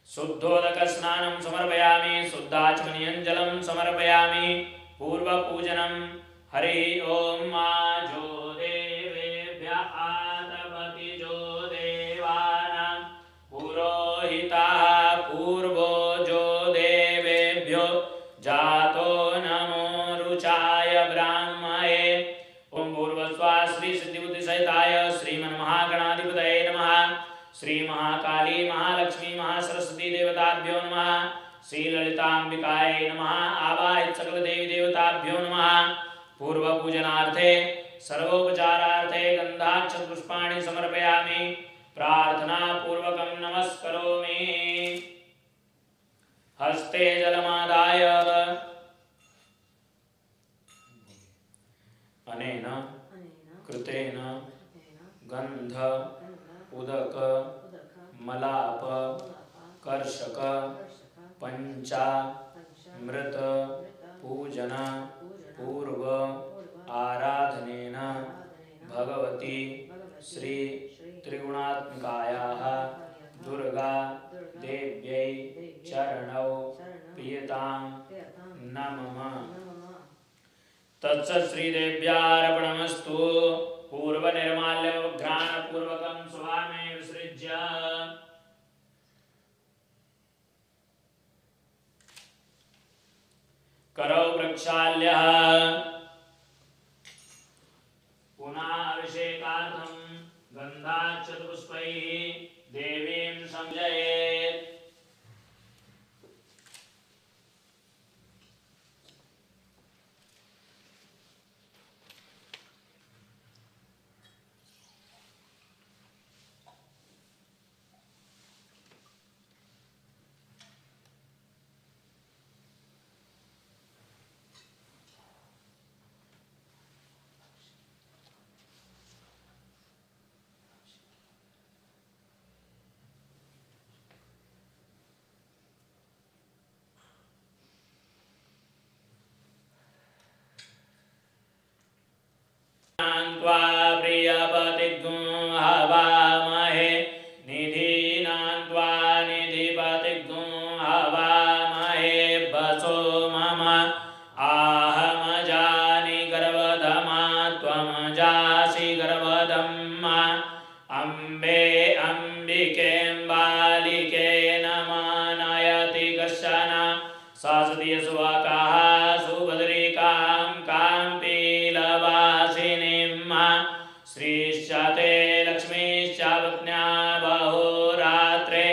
शुद्धोदक स्नानं समर्पयामि। शुद्धाचमनीयं जलं समर्पयामि। पूर्वपूजनं। हरि ओम जो देवेभ्यः आतपति जो देवानां पुरोहितः पूर्वो जो देवेभ्यो जातो नमो रुचाय ब्राह्मणे। ओम भूर्भुवस्सुवः श्री सिद्धिबुद्धिसहिताय श्रीमन्महागणाधिपतये नमः। श्री महाकाली महालक्ष्मी महासरस्वती देवताभ्यो नमः। श्रीललिताम्बिकायै नमः। आवाहित सकल देवी देवताभ्यो नमः। पूर्वपूजनार्थे सर्वोपचारार्थे गन्धाक्षपुष्पाणि समर्पयामि। प्रार्थनापूर्वकं नमस्करोमि। हस्ते जलमादाय अनेन कृतेन गंध उदक मलाप कर्षक पंचामृत पूजन पूर्व आराधनेन भगवती श्री त्रिगुणात्मिकायाः दुर्गा देव्यै चरणौ प्रियतां नमः। तत्सत् श्रीदेव्यार्पणमस्तु। पूर्वनिर्माल्यघ्राणपूर्वकं स्वामे विसृज्य करौ प्रक्षाल्यः पुनः अभिषेकार्थं गन्धाक्षतपुष्पैः देवीं संजयेत्। त्वा प्रियपतिग्ं हवामहे निधीनां त्वा निधिपतिग्ं हवामहे वसो मम आहमजानि गर्भधमा त्वमजासि गर्भधम्मा अम्बे अम्बिकेऽम्बालिके नमनयति कश्चन शासति सुवाकाः सुभद्रिकां श्रीश्चते लक्ष्मीश्च पत्न्या बहुरात्रे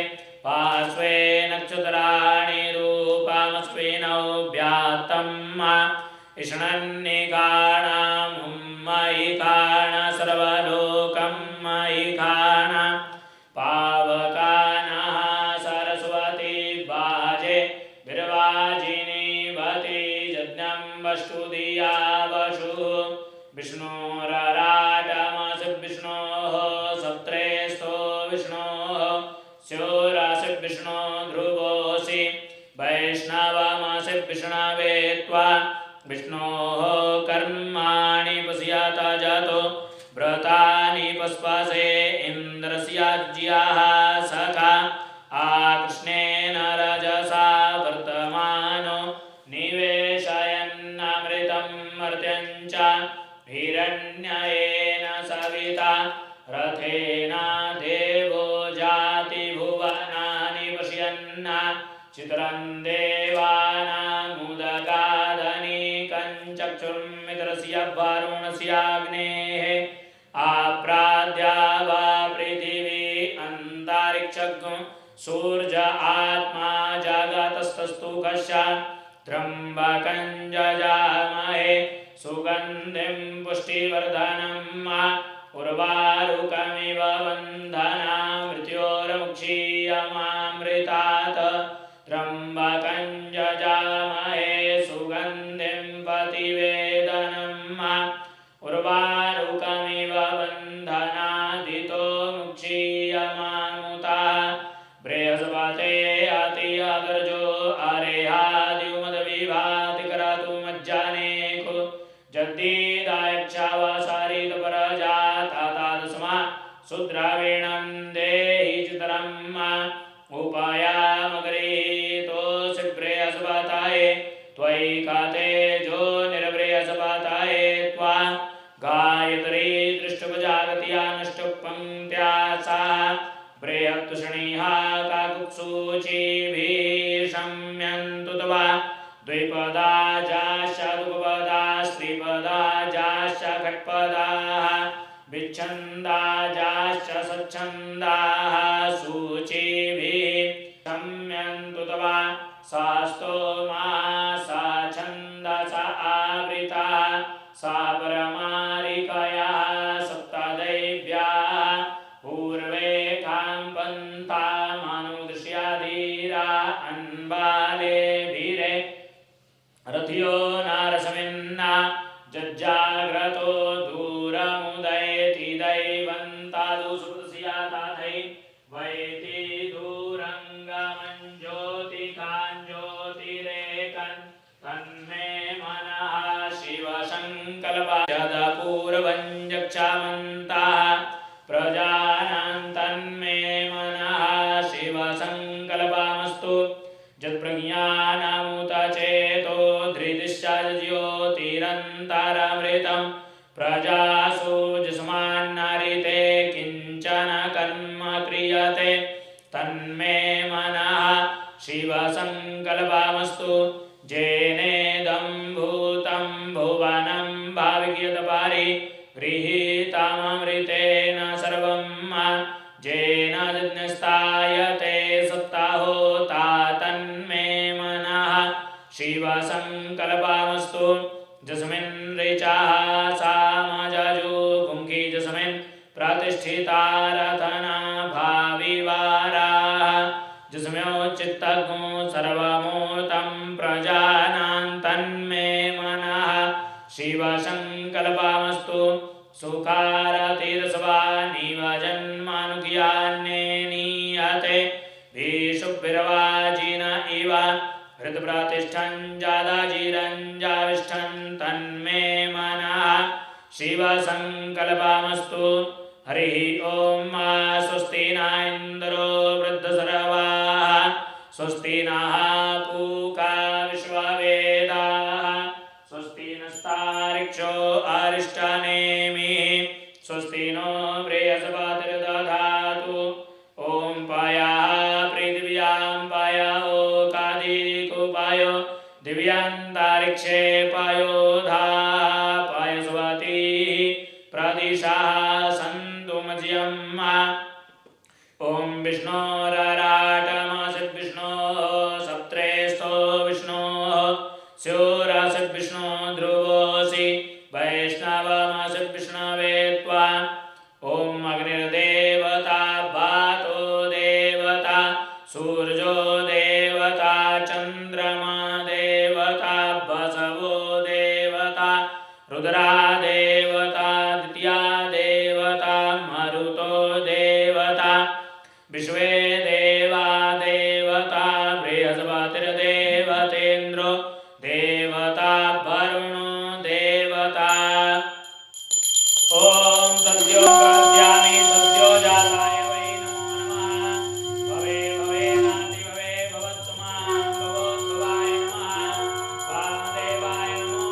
पार्श्वे नक्षत्राणि रूपमस्मिनौ व्यात्तम् इष्णन्निकाणां मयिकाण सर्वलोकं मयिकाण पावकानः सरस्वती वाजे विर्वाजिनी भति यज्ञं वष्टुधिया वशुः विष्णोरराटमसि विष्णोः सप्त्रेस्थो विष्णोः स्योरासि विष्णो ध्रुवोऽसि वैष्णवमसि विष्णवे त्वा विष्णोः कर्माणि पश्यत जतो व्रतानि पस्पसे इन्द्रस्याज्याः सखा आकृष्णेन रजसा वर्तमानो निवेशयन्नमृतं मर्त्यं च हिरण्येन सविता रथेन देवो जाति भुवनानि पश्यन् चित्रं देवानामुदगादनीकं चक्षुर्मित्रस्य वरुणस्याग्नेः आप्राद्या वा पृथिवी अन्तरिक्षं सूर्य आत्मा जगतस्तस्तु कस्य त्र्यम्बकं जजामहे सुगन्धिं पुष्टिवर्धनम् उर्वारुकमिव बन्धना मृत्योर्मुक्षीयमामृतात् त्र्यम्बकं जजामहे सुगन्धिं पतिवेदनम् उर्वारुकमिव बन्धनादितो मुक्षीयमामुतः बृहस्पते अति अग्रजो अरेहादिमदविभाति करातु मज्जानेको जद्दीदायक्षावासारित परजातातादस्मा सुद्रावीणं देहि चित्रम् उपायामगृहीतोऽसि बृहस्पतये त्वयि कातेजो निर्बृहस्पतये त्वा गायत्री दृष्टुपजागत्या नष्टुपङ्क्त्या सा बृहत्तुष्णीः काकुत्सूचिभिः शम्यन्तु तवा द्विपदा जाश्च दुपदा स्त्रिपदा जाश्च खट्पदाः विच्छन्दा जाश्च सच्छन्दाः सूचिभिः शम्यन्तु तवा सा स्तोमा सा छन्दसा आवृता सा परमारिकया सप्तदैव्याः पूर्वे काम्पन्ता मनुदृश्याधीरा अन्बालेभिरे रथ्यो नारसमिन्ना जज्जाग्रतो दूरमुदयति दैवन्तादु सुप्रस्याताथै वैति दूरङ्गमञ्ज्योतिकाञ्ज्योतिरेकन् तन्मे मनः शिवसङ्कल्पा जदपूर्वं जक्षामन्ताः प्रजानां तन्मे मनः शिवसङ्कल्पमस्तु जत्प्रज्ञानामुत चेतो धृतिश्चाज्योतिरन्तरामृतं प्रजासु जस्मान्नारिते किञ्चन कर्म क्रियते तन्मे मनः शिवसङ्कल्पमस्तु जेनेदं भूतं भुवनं भाविक्यतपारि गृहीतममृतेन सर्वं जेन जिज्ञस्तायते सप्ताहोता तन्मे मनः शिवसङ्कल्पमस्तु जस्मिन् ऋचाः सामजजु कुङ्की जस्मिन् प्रतिष्ठिता रथना भाविवाराः जस्म्योच्चित्तगो सर्वमूर्तं प्रजानां तन्मे मनः शिवसङ्कल्पमस्तु सुखारतिरस्वानिव जन्मानुज्ञान्ये नीयते भीषुभिर्वाजिन इव हृत्प्रतिष्ठं जादाजिरञ्जाविष्ठं तन्मे मनः शिवसङ्कल्पमस्तु हरिः ॐ स्वस्ति न इन्द्रो वृद्धसर्वाः स्वस्ति नः पूका विश्ववेदाः स्वस्ति नस्तार्क्ष्यो अरिष्टनेमिः स्वस्ति नो बृहस्पतिर्दधातु ॐ पयः पृथिव्यां पयो कादिकुपयो दिव्यान्तरिक्षे पयोधाः पयस्वतीः प्रदिशः सन्तु मज्यम् ॐ विष्णोरराटमसिद् विष्णोः सप्त्रेस्थो विष्णोः स्योरसिद् विष्णो ध्रुवोऽसि वैष्णवमसिद् विष्णवे त्वा ॐ अग्निर्देवता वातो देवता सूर्यो देवता चन्द्रमा देवता वसवो देवता रुद्रा देवता द्वितीया देवता मरुतो देवता विश्वे देवा देवता बृहस्पतिर्देवतेन्द्रो देवता वरुणो देवता ॐ सद्यो प्रद्यामि सद्यो जाताय वै नमो नमः भवे भवे नाति भवे भवत्सुमां भवोद्भवाय नमः वामदेवाय नमो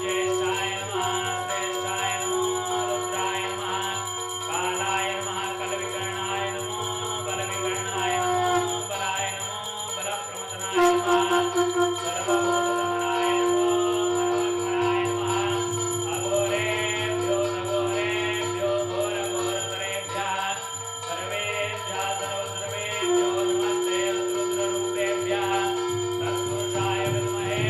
ज्येष्ठाय नमः श्रेष्ठाय नमो रुद्राय नमः कालाय नमः कलविकर्णाय नमो बलविकर्णाय नमो बलाय नमो बलप्रमथनाय नमः सर्वभूतधमनाय नमो मनोहराय नमः अघोरेभ्यो नघोरेभ्यो घोरघोरतरेभ्यः सर्वेभ्यः सर्वसर्वेभ्यो नमस्ते रुद्ररूपेभ्यः तत्पुरुषाय विद्महे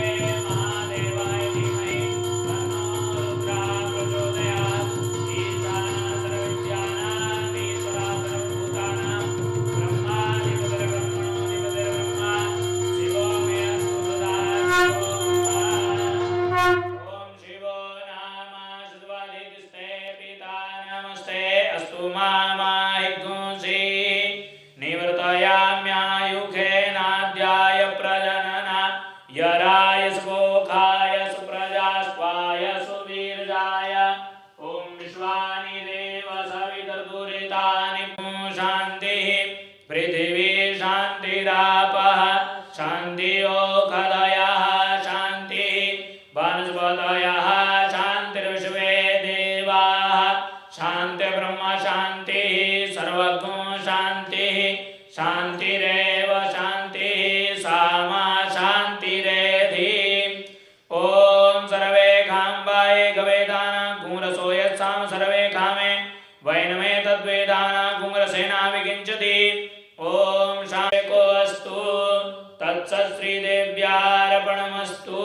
महादेवाय धीमहि तन्नो रुद्रः प्रचोदयात् ईशानः सर्वविद्यानाम् ईश्वरः सर्वभूतानां ब्रह्माधिपतिर्ब्रह्मणोऽधिपतिर्ब्रह्मा शिवो मे अस्तु सदा ॐ शिवो नाम शुद्धाधिस्ते पिता नमस्ते अस्तु मामाहिगुंसि निवर्तयाम्यायुखेनाद्याय प्रजनना यराय सुखोखाय सुप्रजास्वाय सुवीर्याय ॐ विश्वानि देव सवितर्दुरितानि शान्तिः पृथिवी शान्तिरापः शान्तियोखदयः शान्तिः वनस्पतयः शान्तिर्विश्वे देवाः शान्तिर्ब्रह्म शान्तिः सर्वगो शान्तिः शान्तिरेव शान्तिः सामा शान्तिरेधि ॐ सर्वे खाम्बाय गवेदाना गुंरसो यत्सां सर्वे खामे वैनमे तद्वेदाना गुंरसेना विकिञ्चति ॐ शान्तिको अस्तु तत्सत् श्रीदेव्यार्पणमस्तु।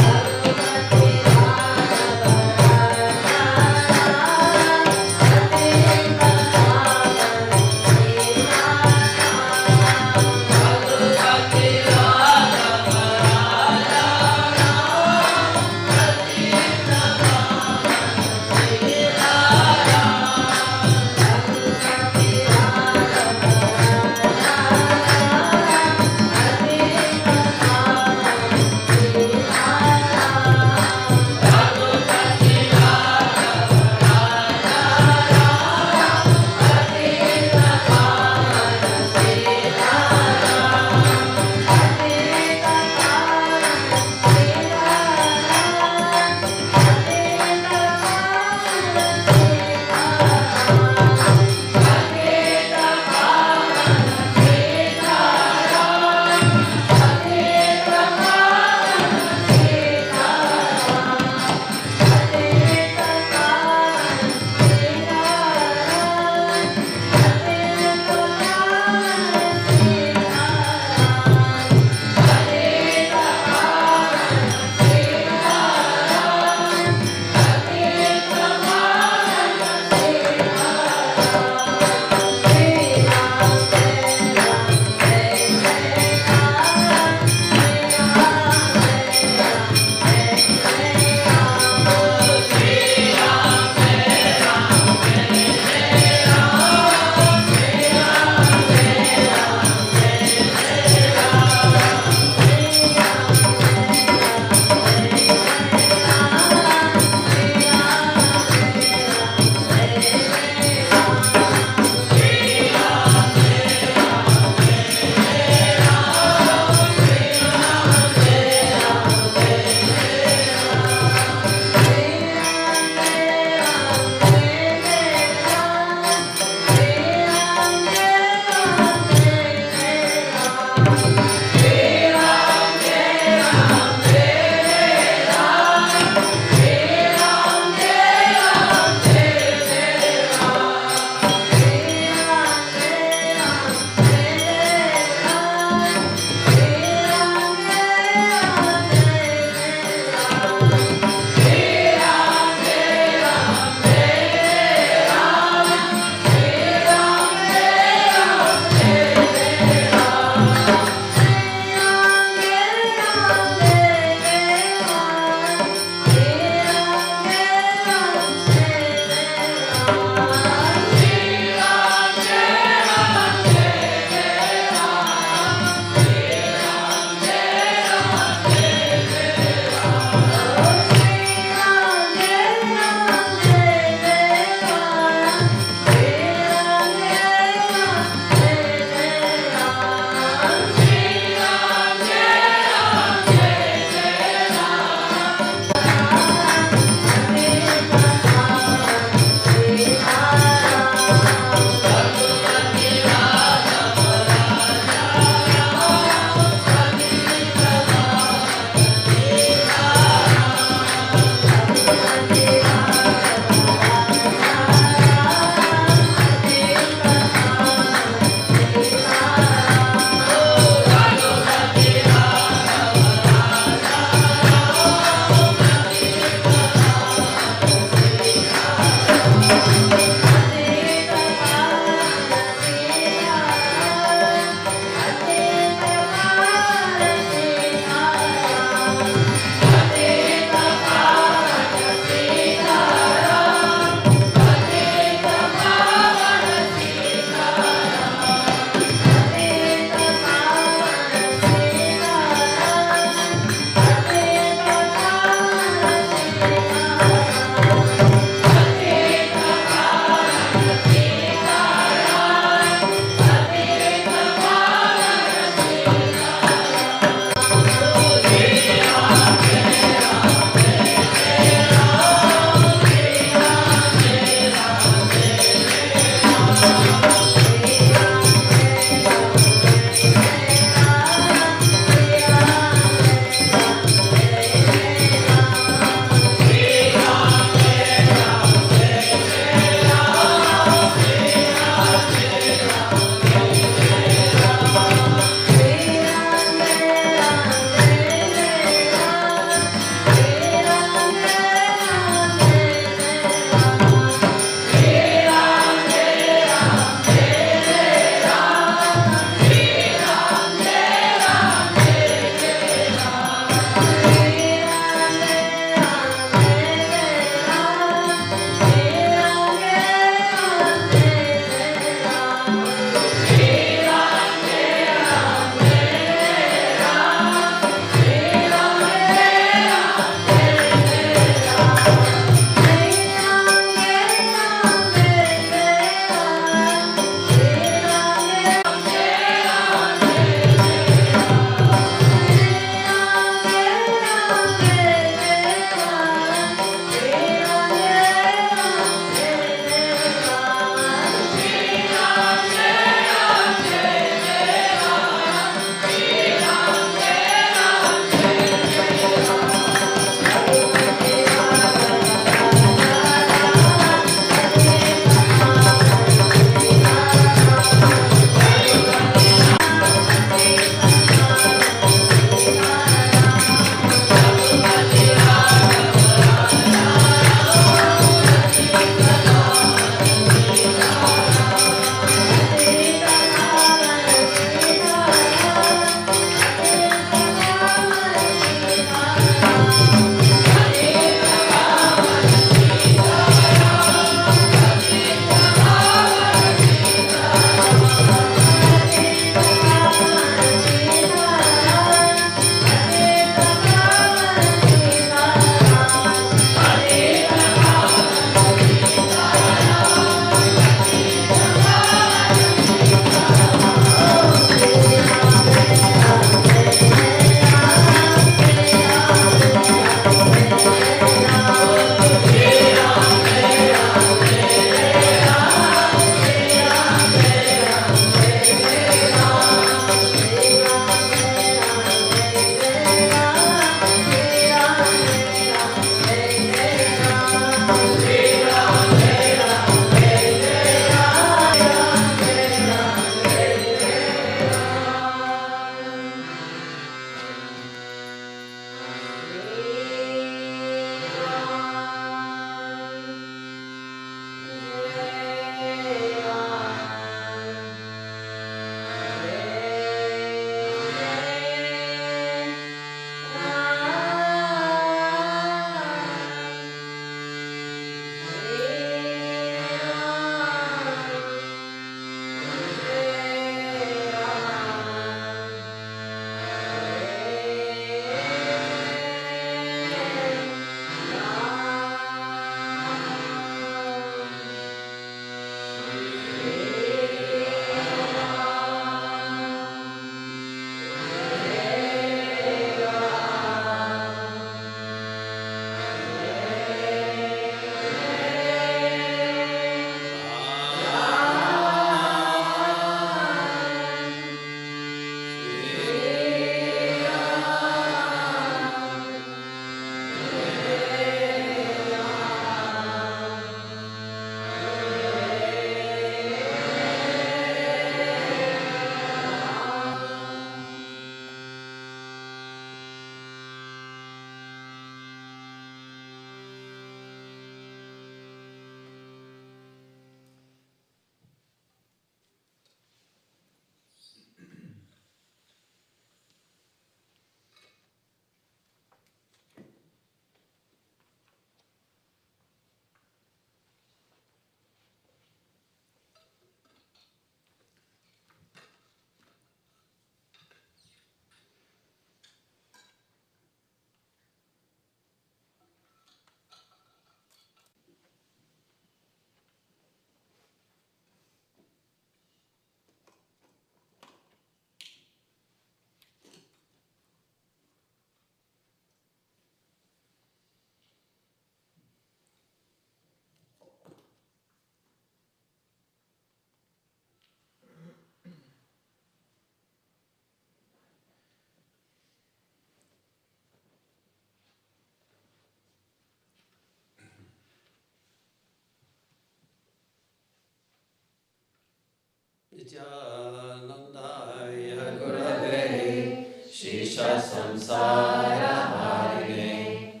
Nityanandaya Gurave Shisha Samsara Harine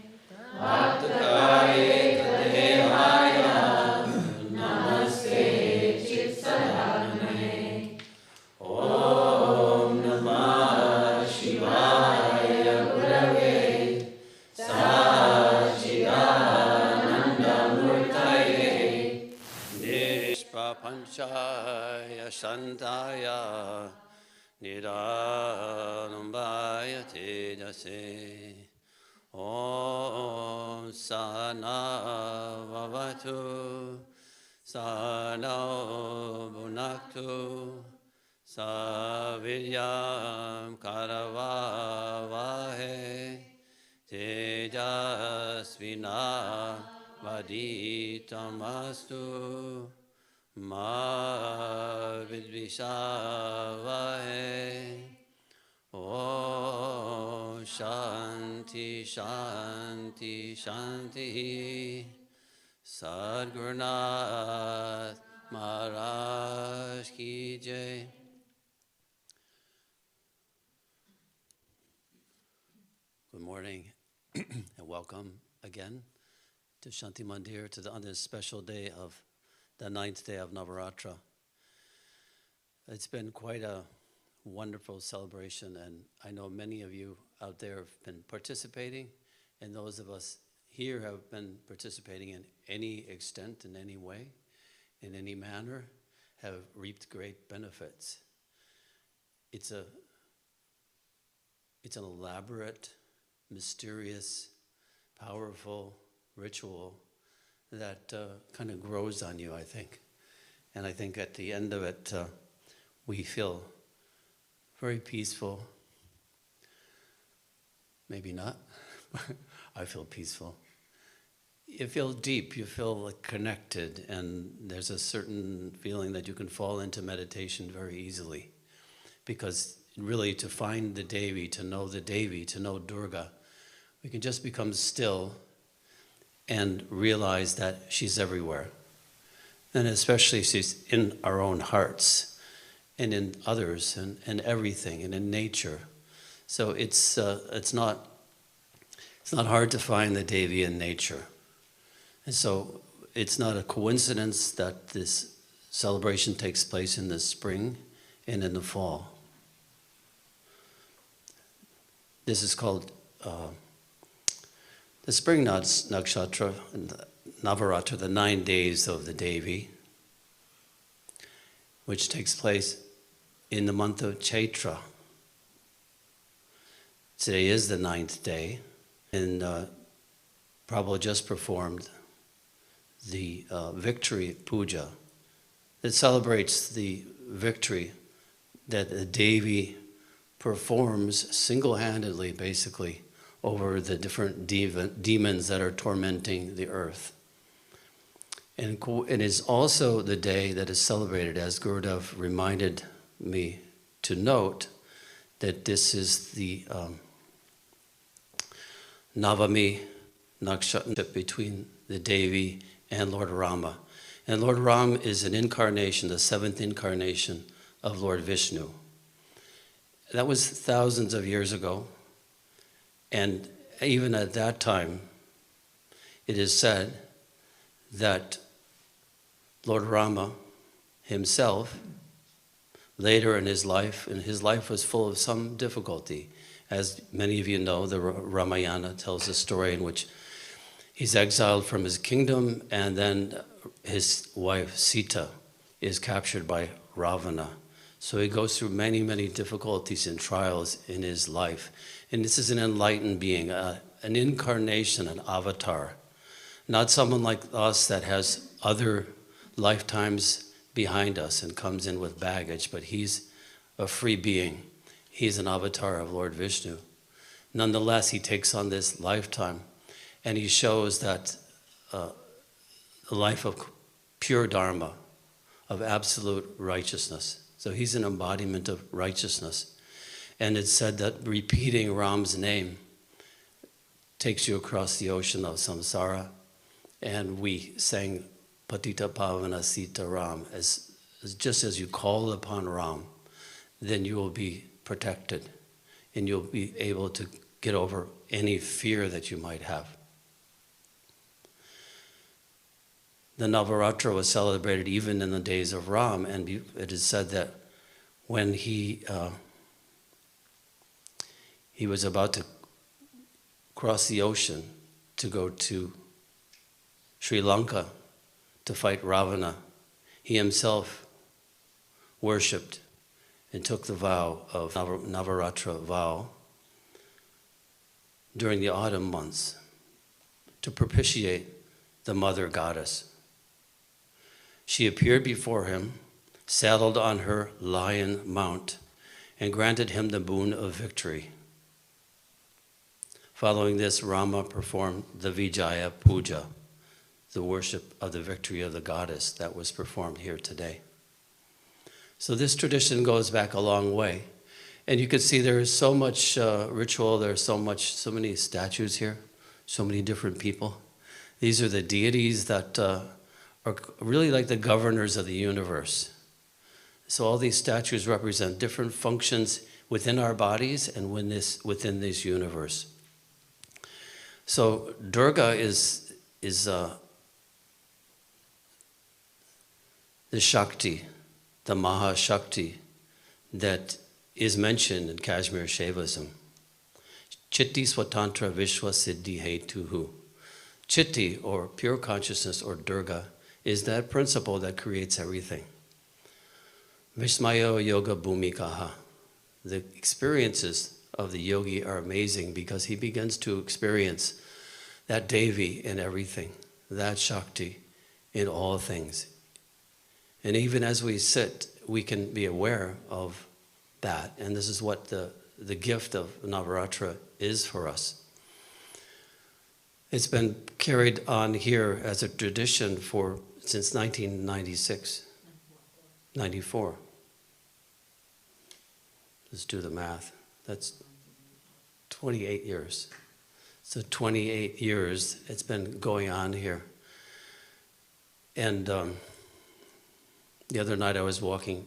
Bhaktakaye Kadevaya Namaste Chitsadhanane Om Namah Shivaya Gurave Sachidananda Murtaye Nishpa Panchaya Shantaya Niranambaya Tejase Om Sana Vavatu Sana Bhunaktu Saviryam Karavavahe Tejasvina Vaditamastu Ma Vidvishavahe Om Shanti Shanti Shanti Sadgurunath Maharaj Ki Jai. Good morning and welcome again to Shanti Mandir on this special day of the 9th day of Navaratra. It's been quite a wonderful celebration, and I know many of you out there have been participating, and those of us here have been participating in any extent, in any way, in any manner, have reaped great benefits. It's an elaborate, mysterious, powerful ritual that kind of grows on you, I think. And I think at the end of it, we feel very peaceful. Maybe not. I feel peaceful. You feel deep, you feel like connected, and there's a certain feeling that you can fall into meditation very easily. Because really to find the Devi, to know Durga, we can just become still and realize that she's everywhere. And especially she's in our own hearts and in others and everything and in nature. So it's not hard to find the Devi in nature. And so it's not a coincidence that this celebration takes place in the spring and in the fall. This is called the spring nakshatra, Navaratra, the 9 days of the Devi, which takes place in the month of Chaitra. Today is the 9th day, and Prabhupada just performed the victory puja that celebrates the victory that the Devi performs single-handedly, basically, over the different demons that are tormenting the earth. And it is also the day that is celebrated, as Gurudev reminded me to note, that this is the Navami Nakshatra between the Devi and Lord Rama. And Lord Rama is an incarnation, the 7th incarnation of Lord Vishnu. That was thousands of years ago. And even at that time, it is said that Lord Rama himself, later in his life, and his life was full of some difficulty. As many of you know, the Ramayana tells a story in which he's exiled from his kingdom, and then his wife Sita is captured by Ravana. So he goes through many, many difficulties and trials in his life. And this is an enlightened being, an incarnation, an avatar. Not someone like us that has other lifetimes behind us and comes in with baggage, but he's a free being. He's an avatar of Lord Vishnu. Nonetheless, he takes on this lifetime, and he shows that the life of pure dharma, of absolute righteousness. So he's an embodiment of righteousness. And it's said that repeating Ram's name takes you across the ocean of samsara. And we sang Patita Pavana Sita Ram as just as you call upon Ram, then you will be protected and you'll be able to get over any fear that you might have. The Navaratra was celebrated even in the days of Ram, and it is said that when he was about to cross the ocean to go to Sri Lanka to fight Ravana, he himself worshipped and took the vow of Navaratra vow during the autumn months to propitiate the mother goddess. She appeared before him, saddled on her lion mount, and granted him the boon of victory. Following this, Rama performed the Vijaya Puja, the worship of the victory of the goddess that was performed here today. So this tradition goes back a long way. And you can see there is so much ritual, there's so many statues here, so many different people. These are the deities that are really like the governors of the universe. So all these statues represent different functions within our bodies and within this universe. So Durga is the Shakti, the Maha Shakti that is mentioned in Kashmir Shaivism. Chitti Swatantra Vishwa Siddhi Hetuhu. Chitti, or pure consciousness, or Durga, is that principle that creates everything. Vismaya Yoga Bhumikaha. The experiences of the yogi are amazing because he begins to experience that Devi in everything, that Shakti in all things. And even as we sit, we can be aware of that. And this is what the gift of Navaratra is for us. It's been carried on here as a tradition since 1996, 94. Let's do the math. That's 28 years. So 28 years it's been going on here. And the other night I was walking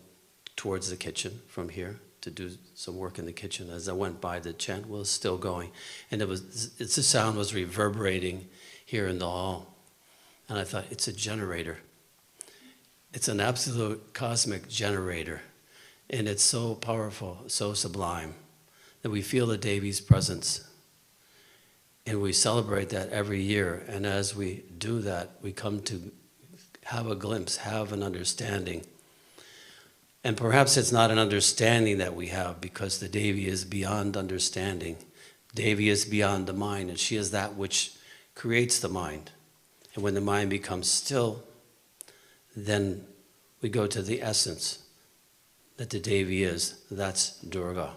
towards the kitchen from here to do some work in the kitchen. As I went by, the chant was still going. And the sound was reverberating here in the hall. And I thought, it's a generator. It's an absolute cosmic generator. And it's so powerful, so sublime, that we feel the Devi's presence. And we celebrate that every year. And as we do that, we come to have a glimpse, have an understanding. And perhaps it's not an understanding that we have, because the Devi is beyond understanding. Devi is beyond the mind, and she is that which creates the mind. And when the mind becomes still, then we go to the essence that the Devi is. That's Durga.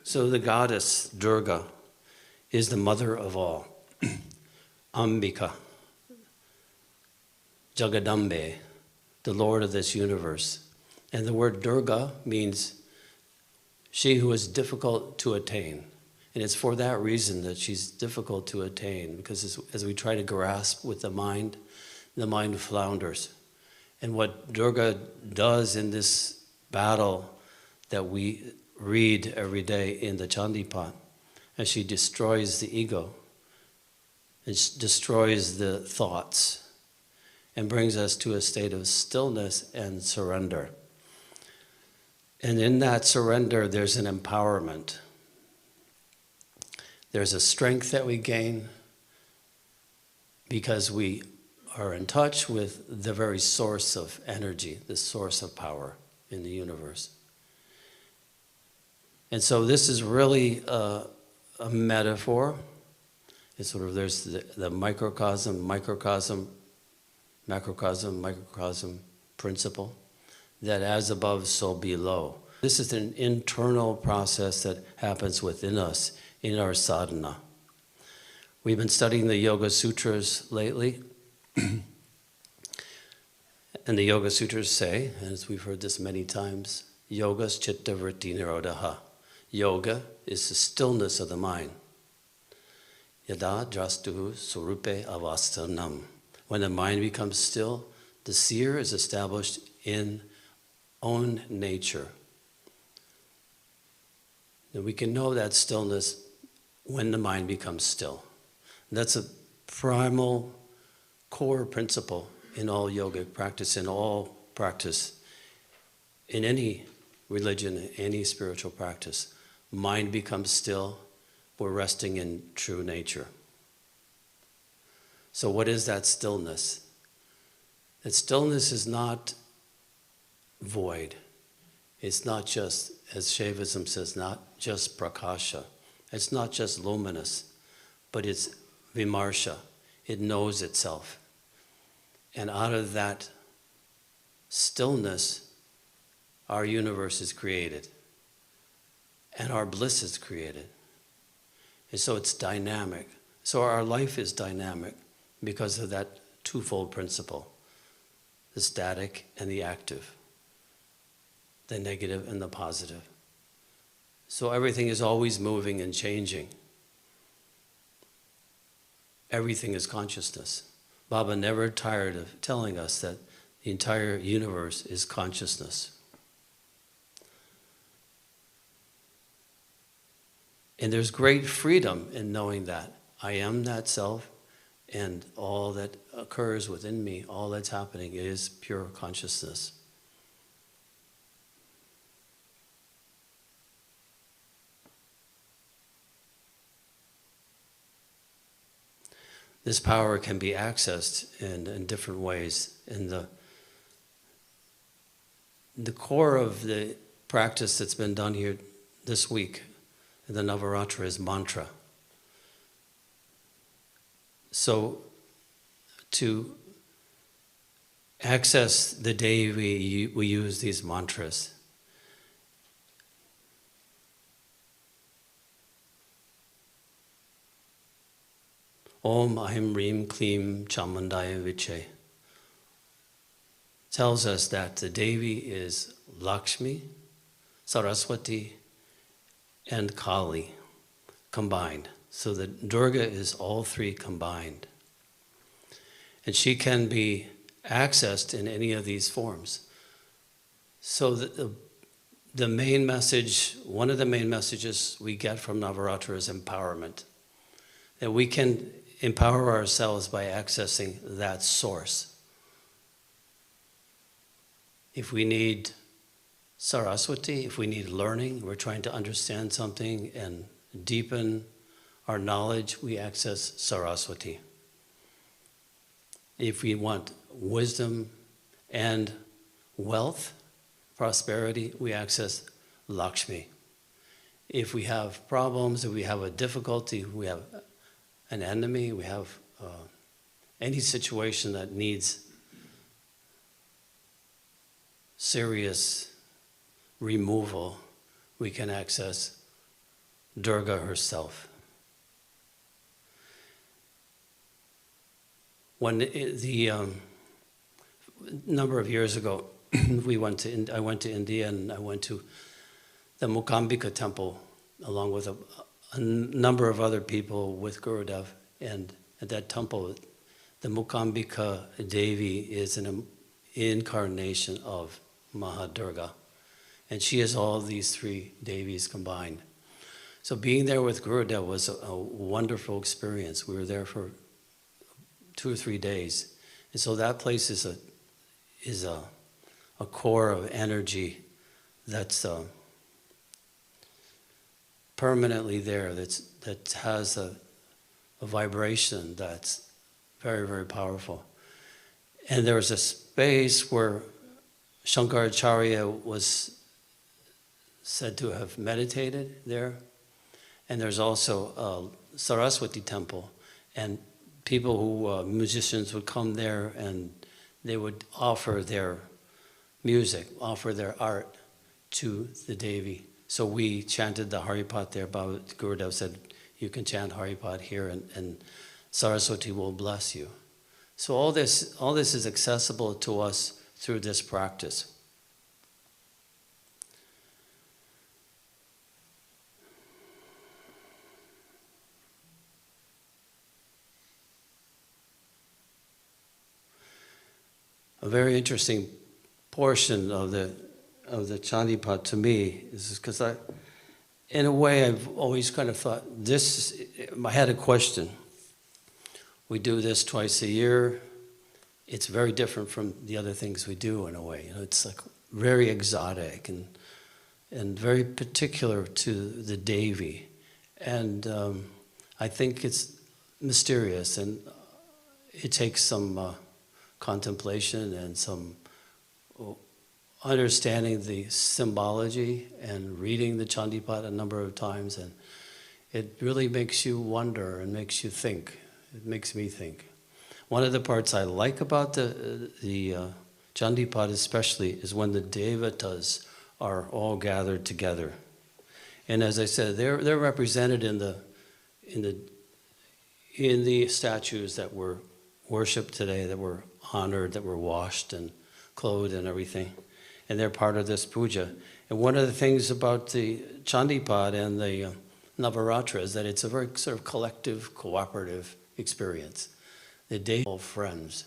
So the goddess Durga is the mother of all. Ambika, Jagadambe, the Lord of this universe. And the word Durga means she who is difficult to attain. And it's for that reason that she's difficult to attain, because as we try to grasp with the mind flounders. And what Durga does in this battle that we read every day in the chandipat, as she destroys the ego, it destroys the thoughts, and brings us to a state of stillness and surrender. And in that surrender, there's an empowerment. There's a strength that we gain because we are in touch with the very source of energy, the source of power in the universe. And so this is really a metaphor. It's sort of, there's the microcosm, macrocosm principle, that as above, so below. This is an internal process that happens within us in our sadhana. We've been studying the Yoga Sutras lately. And the Yoga Sutras say, as we've heard this many times, Yogas chitta vritti nirodha. Yoga is the stillness of the mind. Yada drastuhu surupe avastanam. When the mind becomes still, the seer is established in own nature. And we can know that stillness when the mind becomes still. That's a primal core principle in all yogic practice, in all practice, in any religion, any spiritual practice. Mind becomes still, we're resting in true nature. So what is that stillness? That stillness is not void. It's not just, as Shaivism says, not just prakasha. It's not just luminous, but it's vimarsha. It knows itself. And out of that stillness, our universe is created. And our bliss is created. And so it's dynamic. So our life is dynamic because of that twofold principle, the static and the active, the negative and the positive. So everything is always moving and changing. Everything is consciousness. Baba never tired of telling us that the entire universe is consciousness. And there's great freedom in knowing that. I am that self, and all that occurs within me, all that's happening is pure consciousness. This power can be accessed in different ways. And the core of the practice that's been done here this week, the Navaratra, is mantra. So to access the Devi, we use these mantras. Om Ahim Rim Klim Chamandaya Viche tells us that the Devi is Lakshmi, Saraswati, and Kali combined. So that Durga is all three combined. And she can be accessed in any of these forms. So the main message, one of the main messages we get from Navaratra is empowerment. That we can empower ourselves by accessing that source. If we need Saraswati, if we need learning, we're trying to understand something and deepen our knowledge, we access Saraswati. If we want wisdom and wealth, prosperity, we access Lakshmi. If we have problems, if we have a difficulty, we have an enemy, we have any situation that needs serious removal, we can access Durga herself. When the number of years ago, I went to India and I went to the Mukambika temple along with a number of other people with Gurudev. And at that temple, the Mukambika Devi is an incarnation of Mahadurga. And she is all these three Devis combined. So being there with Gurudev was a wonderful experience. We were there for 2 or 3 days. And so that place is a core of energy that's permanently there, that has a vibration that's very, very powerful. And there was a space where Shankaracharya was said to have meditated there. And there's also a Saraswati temple. And people who, musicians would come there and they would offer their music, offer their art to the Devi. So we chanted the Haripat there. Baba Gurudev said, you can chant Haripat here and Saraswati will bless you. So all this is accessible to us through this practice. a very interesting portion of the chandipat to me is because in a way, I've always kind of thought I had a question. We do this twice a year. It's very different from the other things we do in a way. It's like very exotic and very particular to the Devi. And I think it's mysterious, and it takes some contemplation and some understanding the symbology and reading the chandipat a number of times, and it really makes you wonder and makes you think. It makes me think. One of the parts I like about the chandipat especially is when the devatas are all gathered together. And as I said, they're represented in the statues that were worshipped today, that were honored, that were washed and clothed and everything. And they're part of this puja. And one of the things about the chandipat and the Navaratra is that it's a very sort of collective, cooperative experience. The Devi are all friends.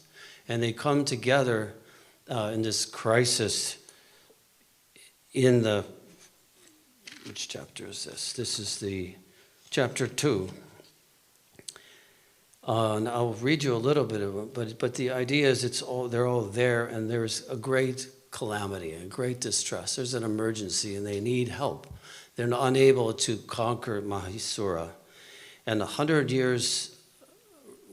And they come together in this crisis in the, which chapter is this? This is the chapter 2. And I'll read you a little bit of it, but the idea is they're all there, and there's a great calamity, a great distress. There's an emergency, and they need help. They're unable to conquer Mahisura. And 100 years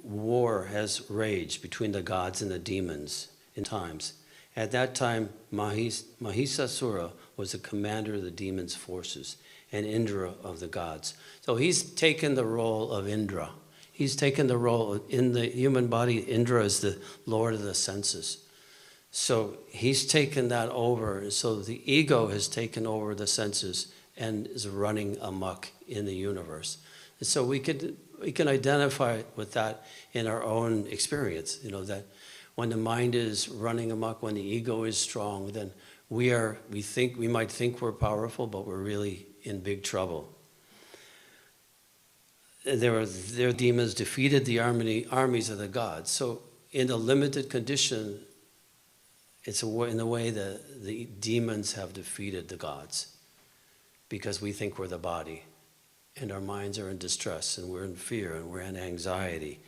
war has raged between the gods and the demons in times. At that time, Mahisasura was the commander of the demons' forces and Indra of the gods. So he's taken the role of Indra. He's taken the role in the human body. Indra is the lord of the senses. So he's taken that over. So the ego has taken over the senses and is running amok in the universe. And so we can identify with that in our own experience, that when the mind is running amok, when the ego is strong, then we might think we're powerful, but we're really in big trouble. Their demons defeated the armies of the gods. So in a limited condition, it's in the way that the demons have defeated the gods, because we think we're the body, and our minds are in distress, and we're in fear, and we're in anxiety,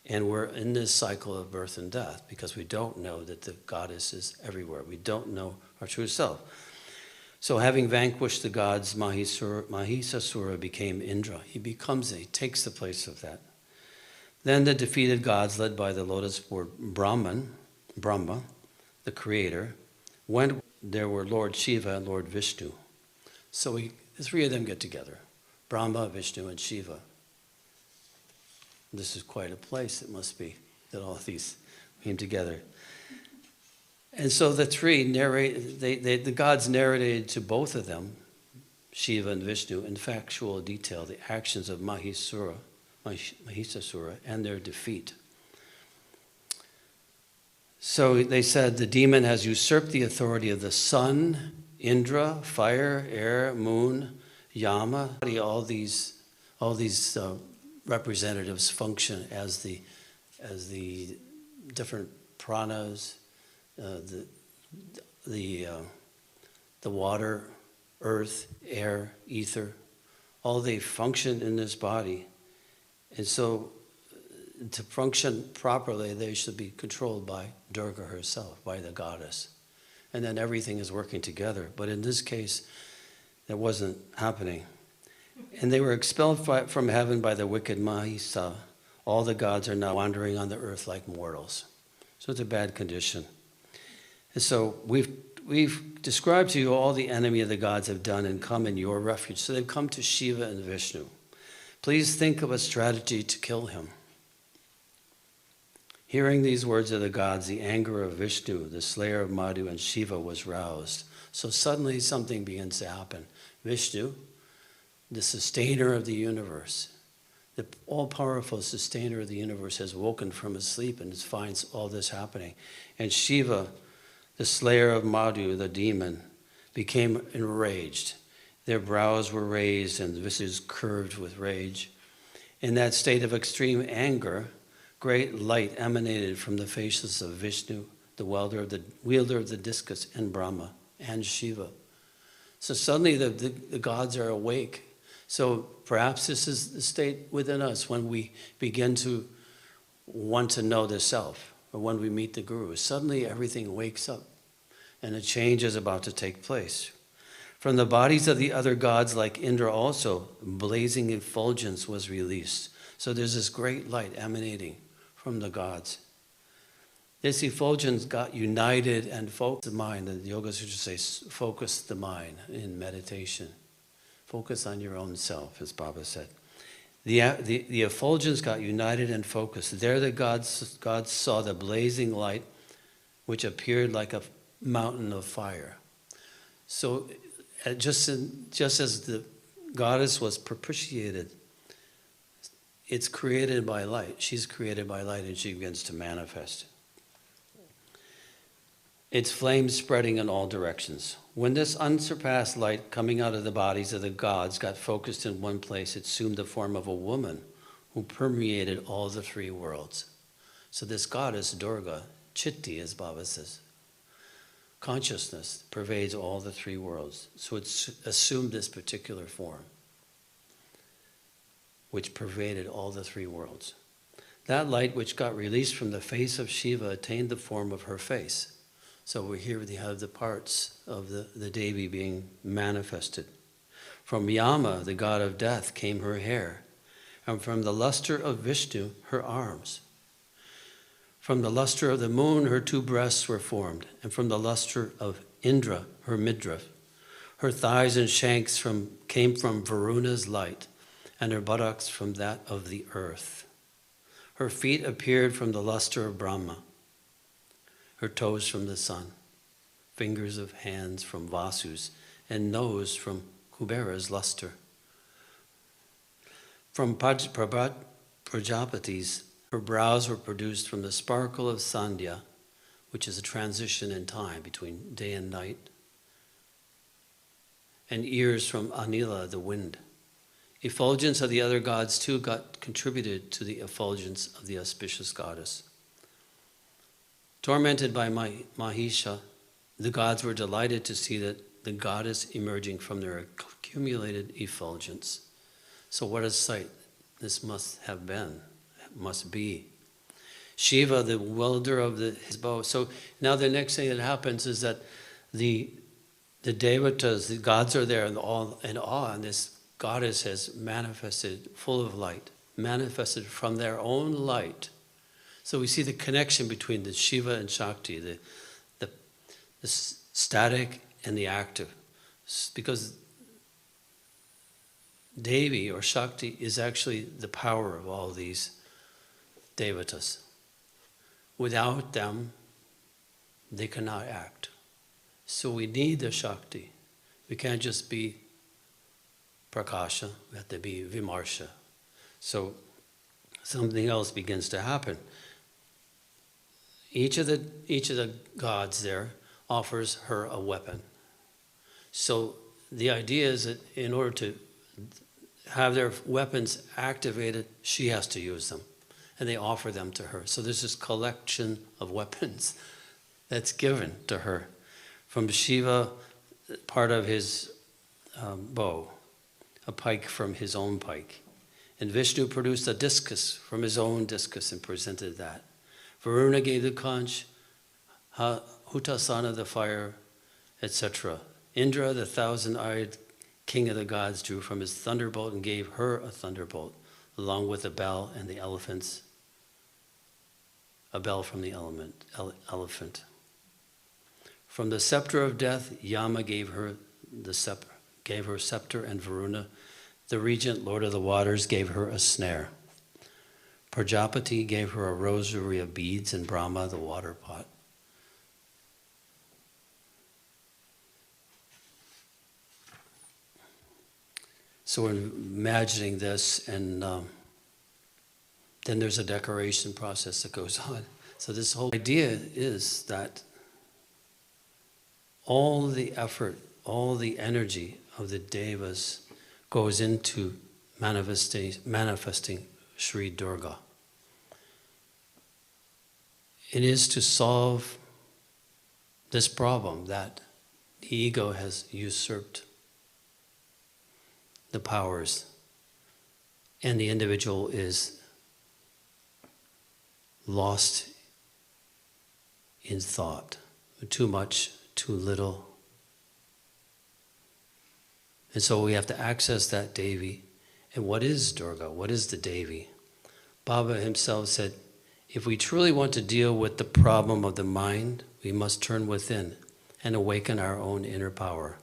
and we're in this cycle of birth and death because we don't know that the goddess is everywhere. We don't know our true self. So having vanquished the gods, Mahisasura became Indra. He takes the place of that. Then the defeated gods, led by the lotus-born Brahma, the creator, went. There were Lord Shiva and Lord Vishnu. So the three of them get together, Brahma, Vishnu, and Shiva. This is quite a place, it must be, that all these came together. And so the three the gods narrated to both of them, Shiva and Vishnu, in factual detail, the actions of Mahisasura and their defeat. So they said, the demon has usurped the authority of the sun, Indra, fire, air, moon, Yama. All these representatives function as the different pranas, the water, earth, air, ether. All they function in this body. And so to function properly, they should be controlled by Durga herself, by the goddess. And then everything is working together. But in this case, that wasn't happening. And they were expelled from heaven by the wicked Mahisa. All the gods are now wandering on the earth like mortals. So it's a bad condition. And so we've described to you all the enemy of the gods have done and come in your refuge. So they've come to Shiva and Vishnu. Please think of a strategy to kill him. Hearing these words of the gods, the anger of Vishnu, the slayer of Madhu, and Shiva was roused. So suddenly something begins to happen. Vishnu, the sustainer of the universe, the all-powerful sustainer of the universe, has woken from his sleep and finds all this happening. And Shiva, the slayer of Madhu, the demon, became enraged. Their brows were raised and Vishnu's curved with rage. In that state of extreme anger, great light emanated from the faces of Vishnu, the wielder of the discus, and Brahma, and Shiva. So suddenly the gods are awake. So perhaps this is the state within us when we begin to want to know the self, or when we meet the Guru. Suddenly everything wakes up, and a change is about to take place. From the bodies of the other gods, like Indra also, blazing effulgence was released. So there's this great light emanating from the gods. This effulgence got united and focused the mind. The Yoga Sutras say, focus the mind in meditation. Focus on your own self, as Baba said. The effulgence got united and focused. There the gods saw the blazing light, which appeared like a mountain of fire. So just as the goddess was propitiated, it's created by light. She's created by light, and she begins to manifest. Its flames spreading in all directions. When this unsurpassed light coming out of the bodies of the gods got focused in one place, it assumed the form of a woman who permeated all the three worlds. So this goddess, Durga, Chitti, as Baba says, consciousness pervades all the three worlds. So it's assumed this particular form, which pervaded all the three worlds. That light which got released from the face of Shiva attained the form of her face. So here we have the parts of the Devi being manifested. From Yama, the god of death, came her hair, and from the luster of Vishnu, her arms. From the luster of the moon, her two breasts were formed, and from the luster of Indra, her midriff. Her thighs and shanks came from Varuna's light, and her buttocks from that of the earth. Her feet appeared from the luster of Brahma, her toes from the sun, fingers of hands from Vasu's, and nose from Kubera's luster. From Prajapati's, her brows were produced from the sparkle of Sandhya, which is a transition in time between day and night, and ears from Anila, the wind. Effulgence of the other gods too got contributed to the effulgence of the auspicious goddess. Tormented by Mahisha, the gods were delighted to see that the goddess emerging from their accumulated effulgence. So what a sight this must have been, must be. Shiva, the wielder of his bow. So now the next thing that happens is that the devatas, the gods are there and all in awe, and this goddess has manifested full of light, manifested from their own light. So we see the connection between the Shiva and Shakti, the static and the active. Because Devi or Shakti is actually the power of all these devatas. Without them, they cannot act. So we need the Shakti. We can't just be Prakasha, we have to be Vimarsha. So something else begins to happen. Each of the gods there offers her a weapon. So the idea is that in order to have their weapons activated, she has to use them. And they offer them to her. So there's this collection of weapons that's given to her. From Shiva, part of his bow, a pike from his own pike. And Vishnu produced a discus from his own discus and presented that. Varuna gave the conch, Hutasana the fire, etc. Indra, the thousand-eyed king of the gods, drew from his thunderbolt and gave her a thunderbolt, along with a bell and the elephants, a bell from the elephant. From the scepter of death, Yama gave her scepter, and Varuna, the regent, lord of the waters, gave her a snare. Prajapati gave her a rosary of beads, and Brahma the water pot. So we're imagining this, and then there's a decoration process that goes on. So this whole idea is that all the effort, all the energy of the devas goes into manifesting Sri Durga. It is to solve this problem that the ego has usurped the powers and the individual is lost in thought. Too much, too little. And so we have to access that Devi. And what is Durga? What is the Devi? Baba himself said, if we truly want to deal with the problem of the mind, we must turn within and awaken our own inner power.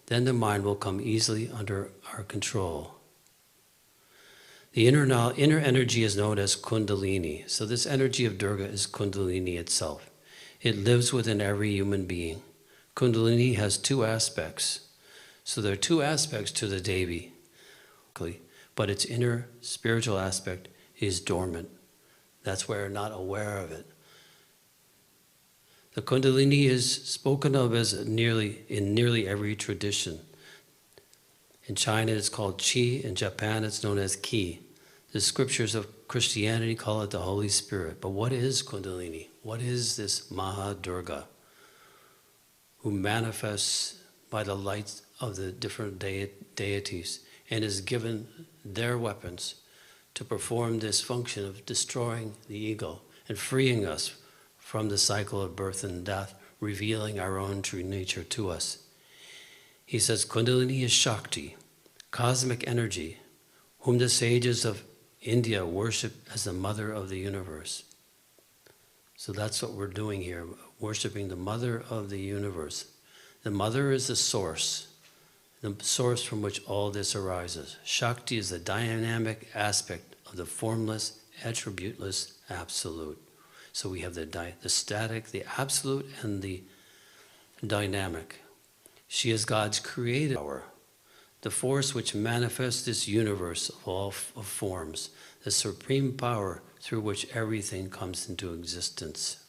Then the mind will come easily under our control. The inner energy is known as kundalini. So this energy of Durga is kundalini itself. It lives within every human being. Kundalini has two aspects. So there are two aspects to the Devi, but its inner spiritual aspect is dormant. That's why we're not aware of it. The Kundalini is spoken of as in nearly every tradition. In China it's called Qi, in Japan it's known as Ki. The scriptures of Christianity call it the Holy Spirit. But what is Kundalini? What is this Maha Durga who manifests by the light of the different deities and is given their weapons to perform this function of destroying the ego and freeing us from the cycle of birth and death, revealing our own true nature to us? He says, Kundalini is Shakti, cosmic energy, whom the sages of India worship as the mother of the universe. So that's what we're doing here, worshiping the mother of the universe. The mother is the source from which all this arises. Shakti is the dynamic aspect of the formless, attributeless absolute. So we have the static, the absolute, and the dynamic. She is God's creative power, the force which manifests this universe of all of forms, the supreme power through which everything comes into existence.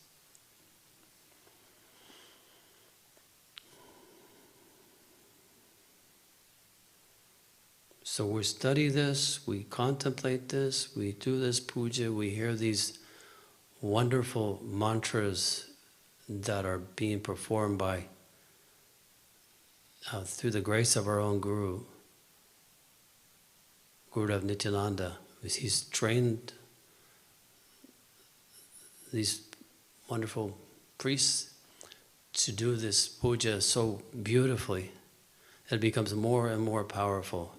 So we study this, we contemplate this, we do this puja, we hear these wonderful mantras that are being performed by through the grace of our own Guru, Gurudev Nityananda. He's trained these wonderful priests to do this puja so beautifully that it becomes more and more powerful.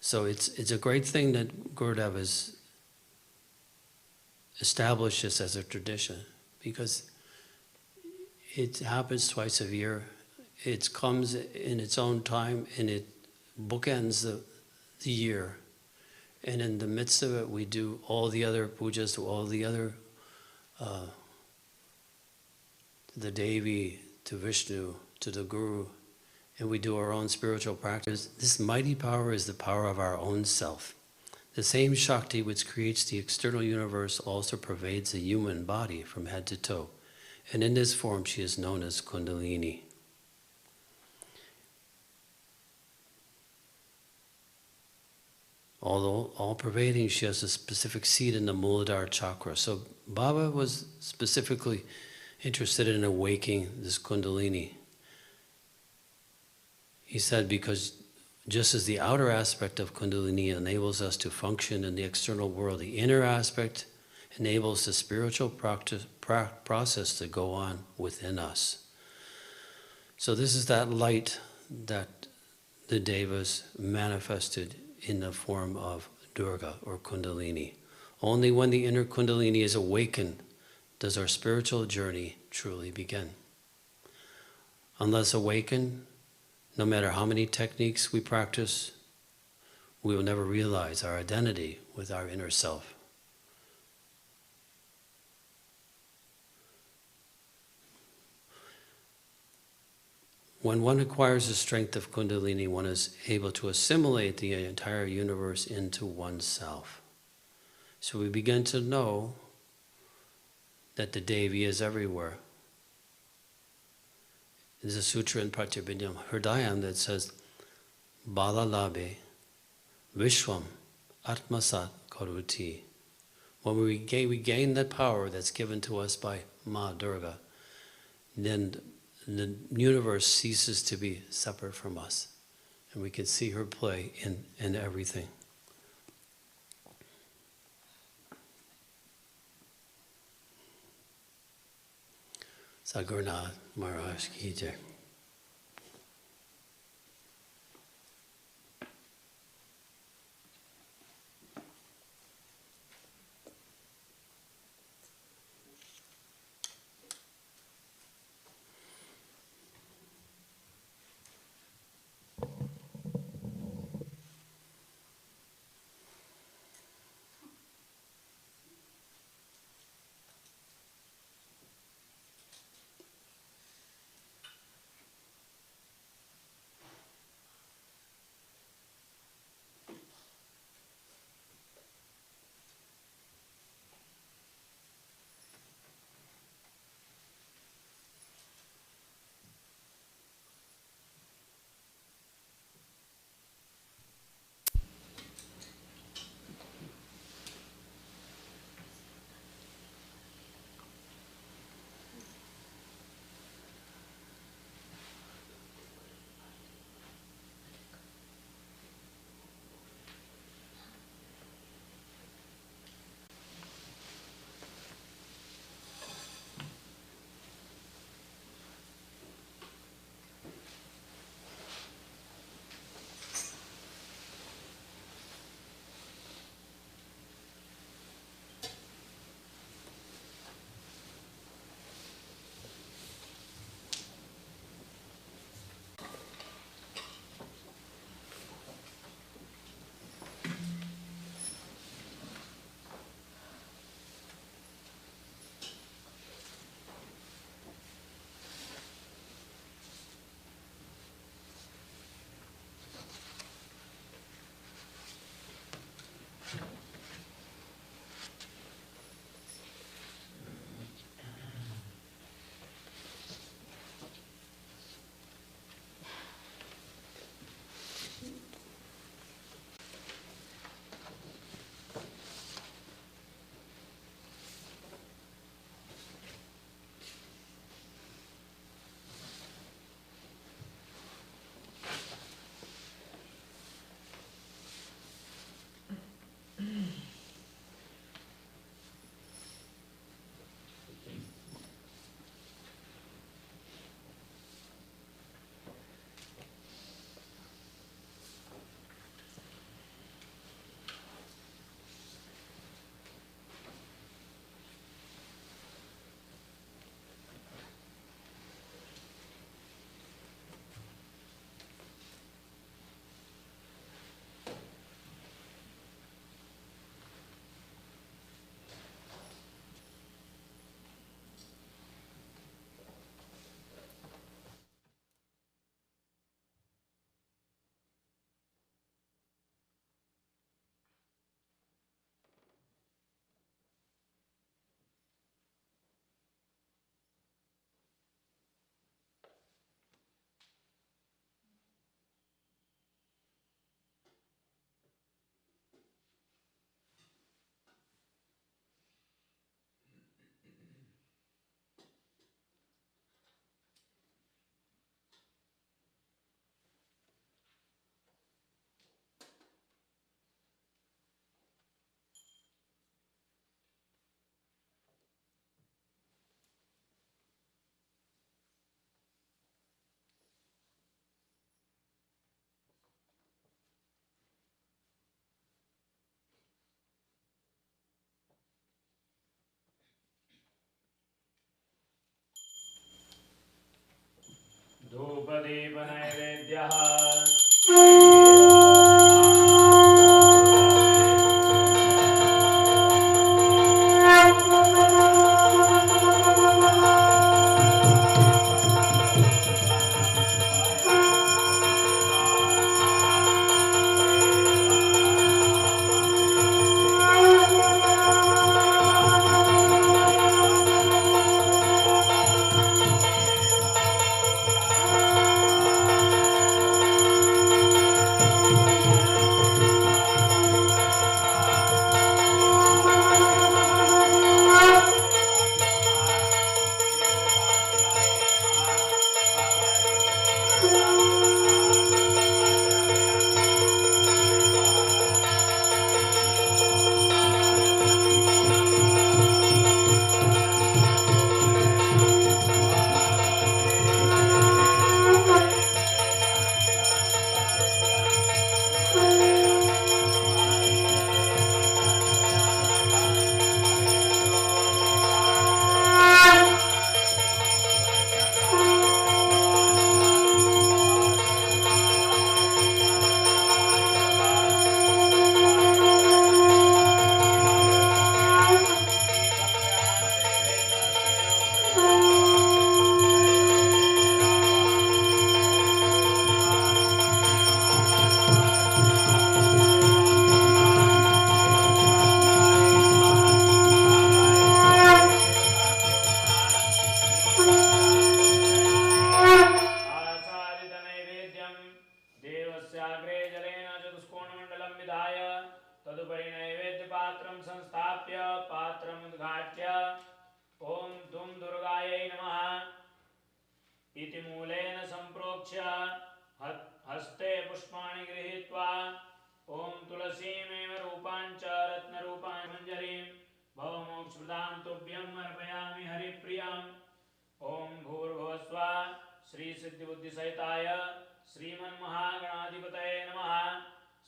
So it's a great thing that Gurudev has established this as a tradition, because it happens twice a year. It comes in its own time and it bookends the year. And in the midst of it, we do all the other pujas to all the other, to the Devi, to Vishnu, to the Guru, and we do our own spiritual practice. This mighty power is the power of our own self. The same Shakti which creates the external universe also pervades the human body from head to toe. And in this form, she is known as Kundalini. Although all-pervading, she has a specific seat in the Muladhara chakra. So Baba was specifically interested in awakening this Kundalini. He said, because just as the outer aspect of Kundalini enables us to function in the external world, the inner aspect enables the spiritual process to go on within us. So this is that light that the Devas manifested in the form of Durga or Kundalini. Only when the inner Kundalini is awakened does our spiritual journey truly begin. Unless awakened, no matter how many techniques we practice, we will never realize our identity with our inner self. When one acquires the strength of Kundalini, one is able to assimilate the entire universe into oneself. So we begin to know that the Devi is everywhere. There's a sutra in Pratyabhinyam Hridayam that says, Bala Labhe Vishwam Atmasat Karuti. When we gain that power that's given to us by Ma Durga, then the universe ceases to be separate from us. And we can see her play in everything. Sagurnath Maharaj Ki Jai. धूपदीपनैवेद्यः तदुपरि नैवेद्यपात्रं संस्थाप्य पात्रमुद्घाट्य ॐ तुं दुर्गायै नमः इति मूलेन सम्प्रोक्ष्य हस्ते पुष्पाणि गृहीत्वा ॐ तुलसीमेव रूपां च रत्नरूपां मञ्जरीं भवमोक्षप्रदां तुभ्यम् अर्पयामि हरिप्रियाम् ॐ भूर्भुवस्सुवः श्रीसिद्धिबुद्धिसहिताय श्रीमन्महागणाधिपतये नमः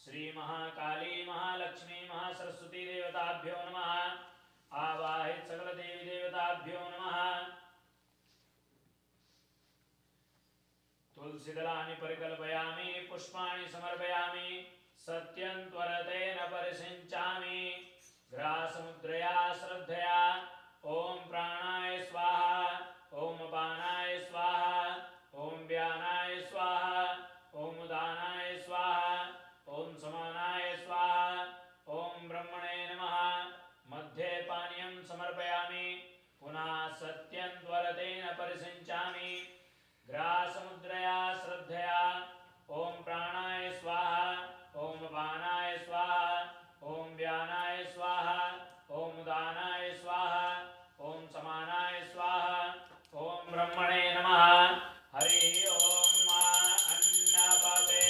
श्रीमहाकाली महालक्ष्मी महासरस्वती देवताभ्यो नमः आवाहित सकल देवी देवताभ्यो नमः तुलसीदलानि परिकल्पयामि पुष्पाणि समर्पयामि सत्यं त्वरतेन परिसिञ्चामि ग्रासमुद्रया श्रद्धया ॐ प्राणाय स्वाहा ॐ अपानाय स्वाहा ॐ व्यानाय स्वाहा ॐ उदानाय स्वाहा ॐ समानाय स्वाहा ॐ ब्रह्मणे नमः मध्ये पानीयं समर्पयामि पुनः सत्यं त्वरतेन परिसिञ्चामि ग्रासमुद्रया श्रद्धया ॐ प्राणाय स्वाहा ॐ अपानाय स्वाहा ॐ व्यानाय स्वाहा ॐ उदानाय स्वाहा ॐ समानाय स्वाहा ॐ ब्रह्मणे नमः हरि ॐ अन्नपते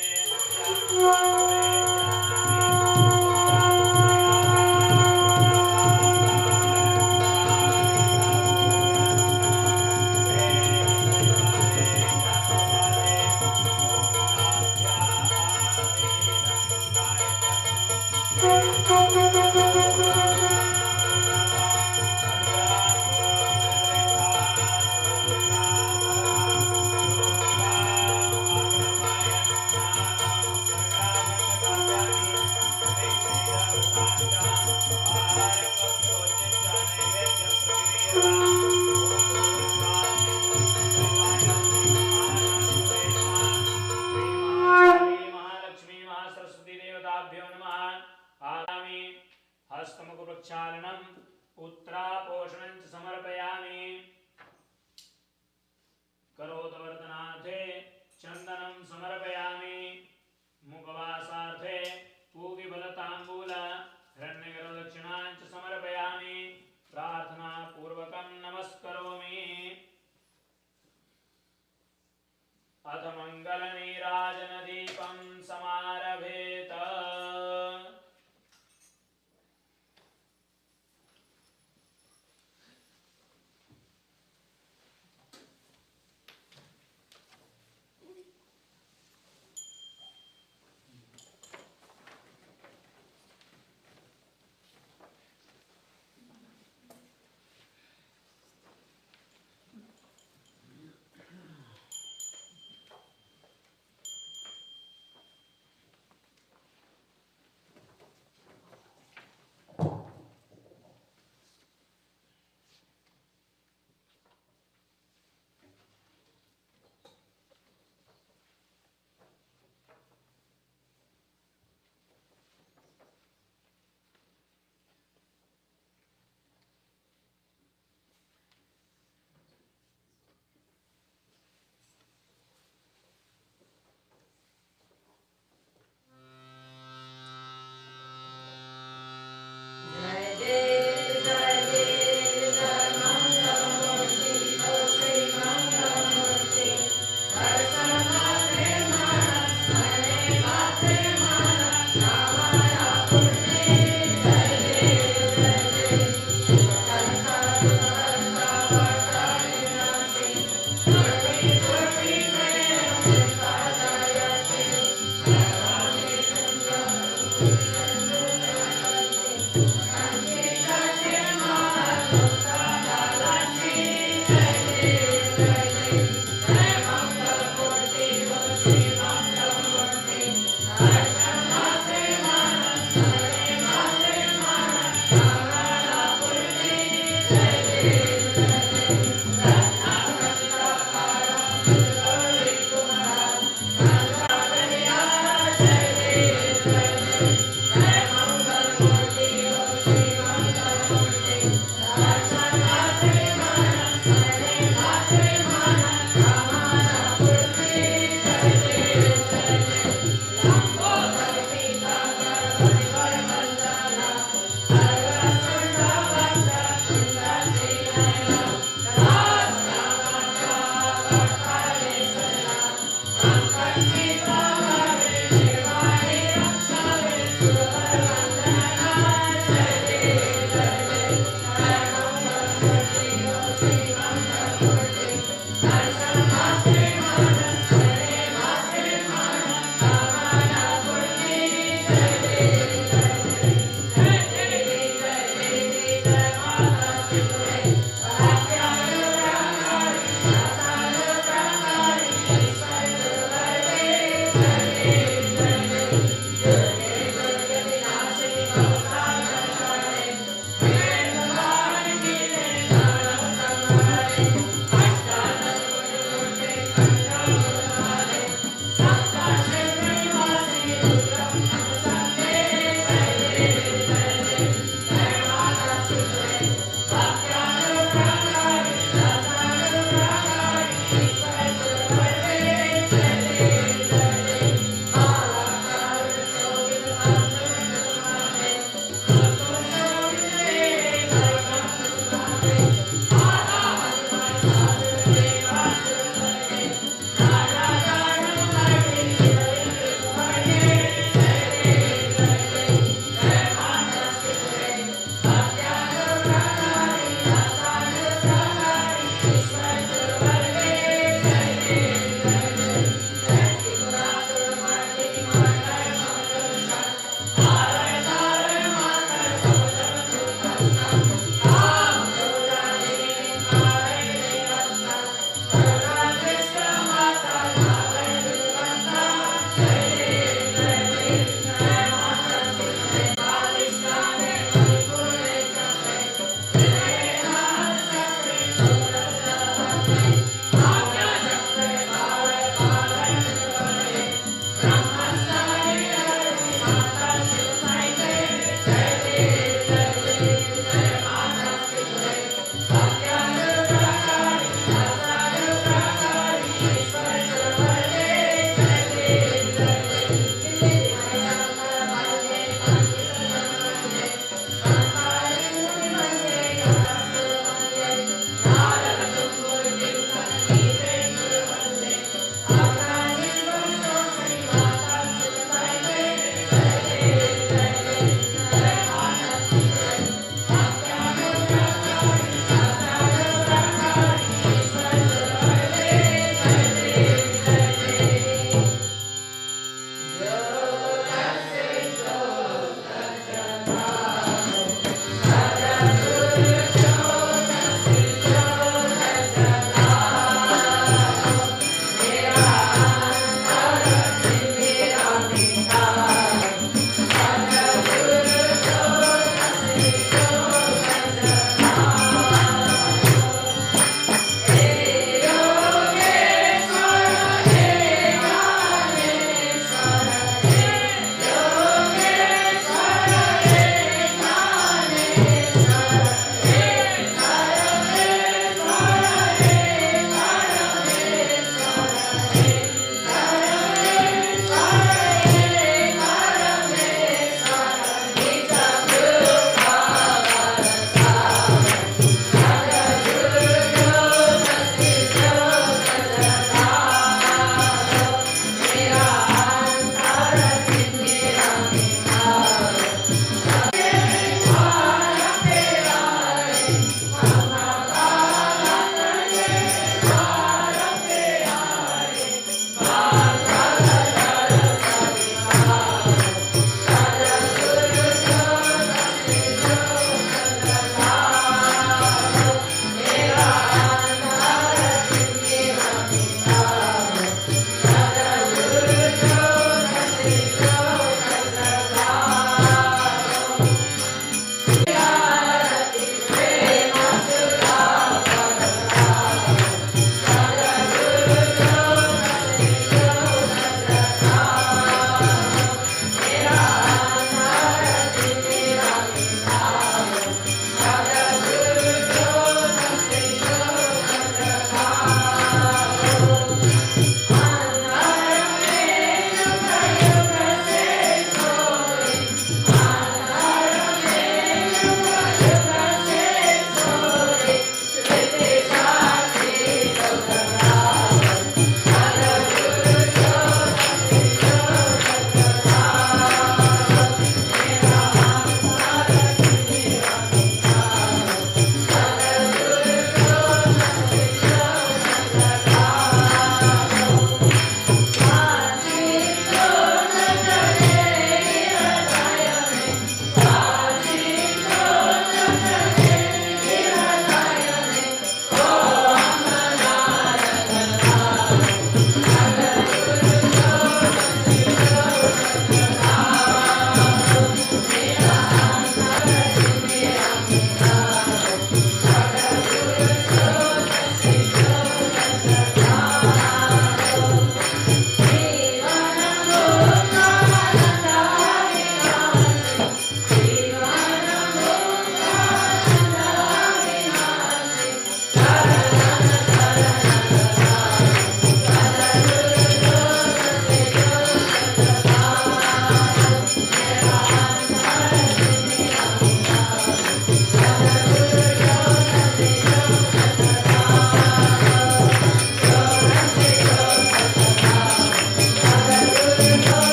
हस्तमुखप्रक्षालनं पुत्रापोषणं च समर्पयामि करोदवर्धनार्थे चन्दनं समर्पयामि मुखवासार्थे पूगिफलताम्बूल हिरण्यगर्भदक्षिणां च समर्पयामि प्रार्थनापूर्वकं नमस्करोमि अथ मङ्गलनीराजनदीपं समारभेत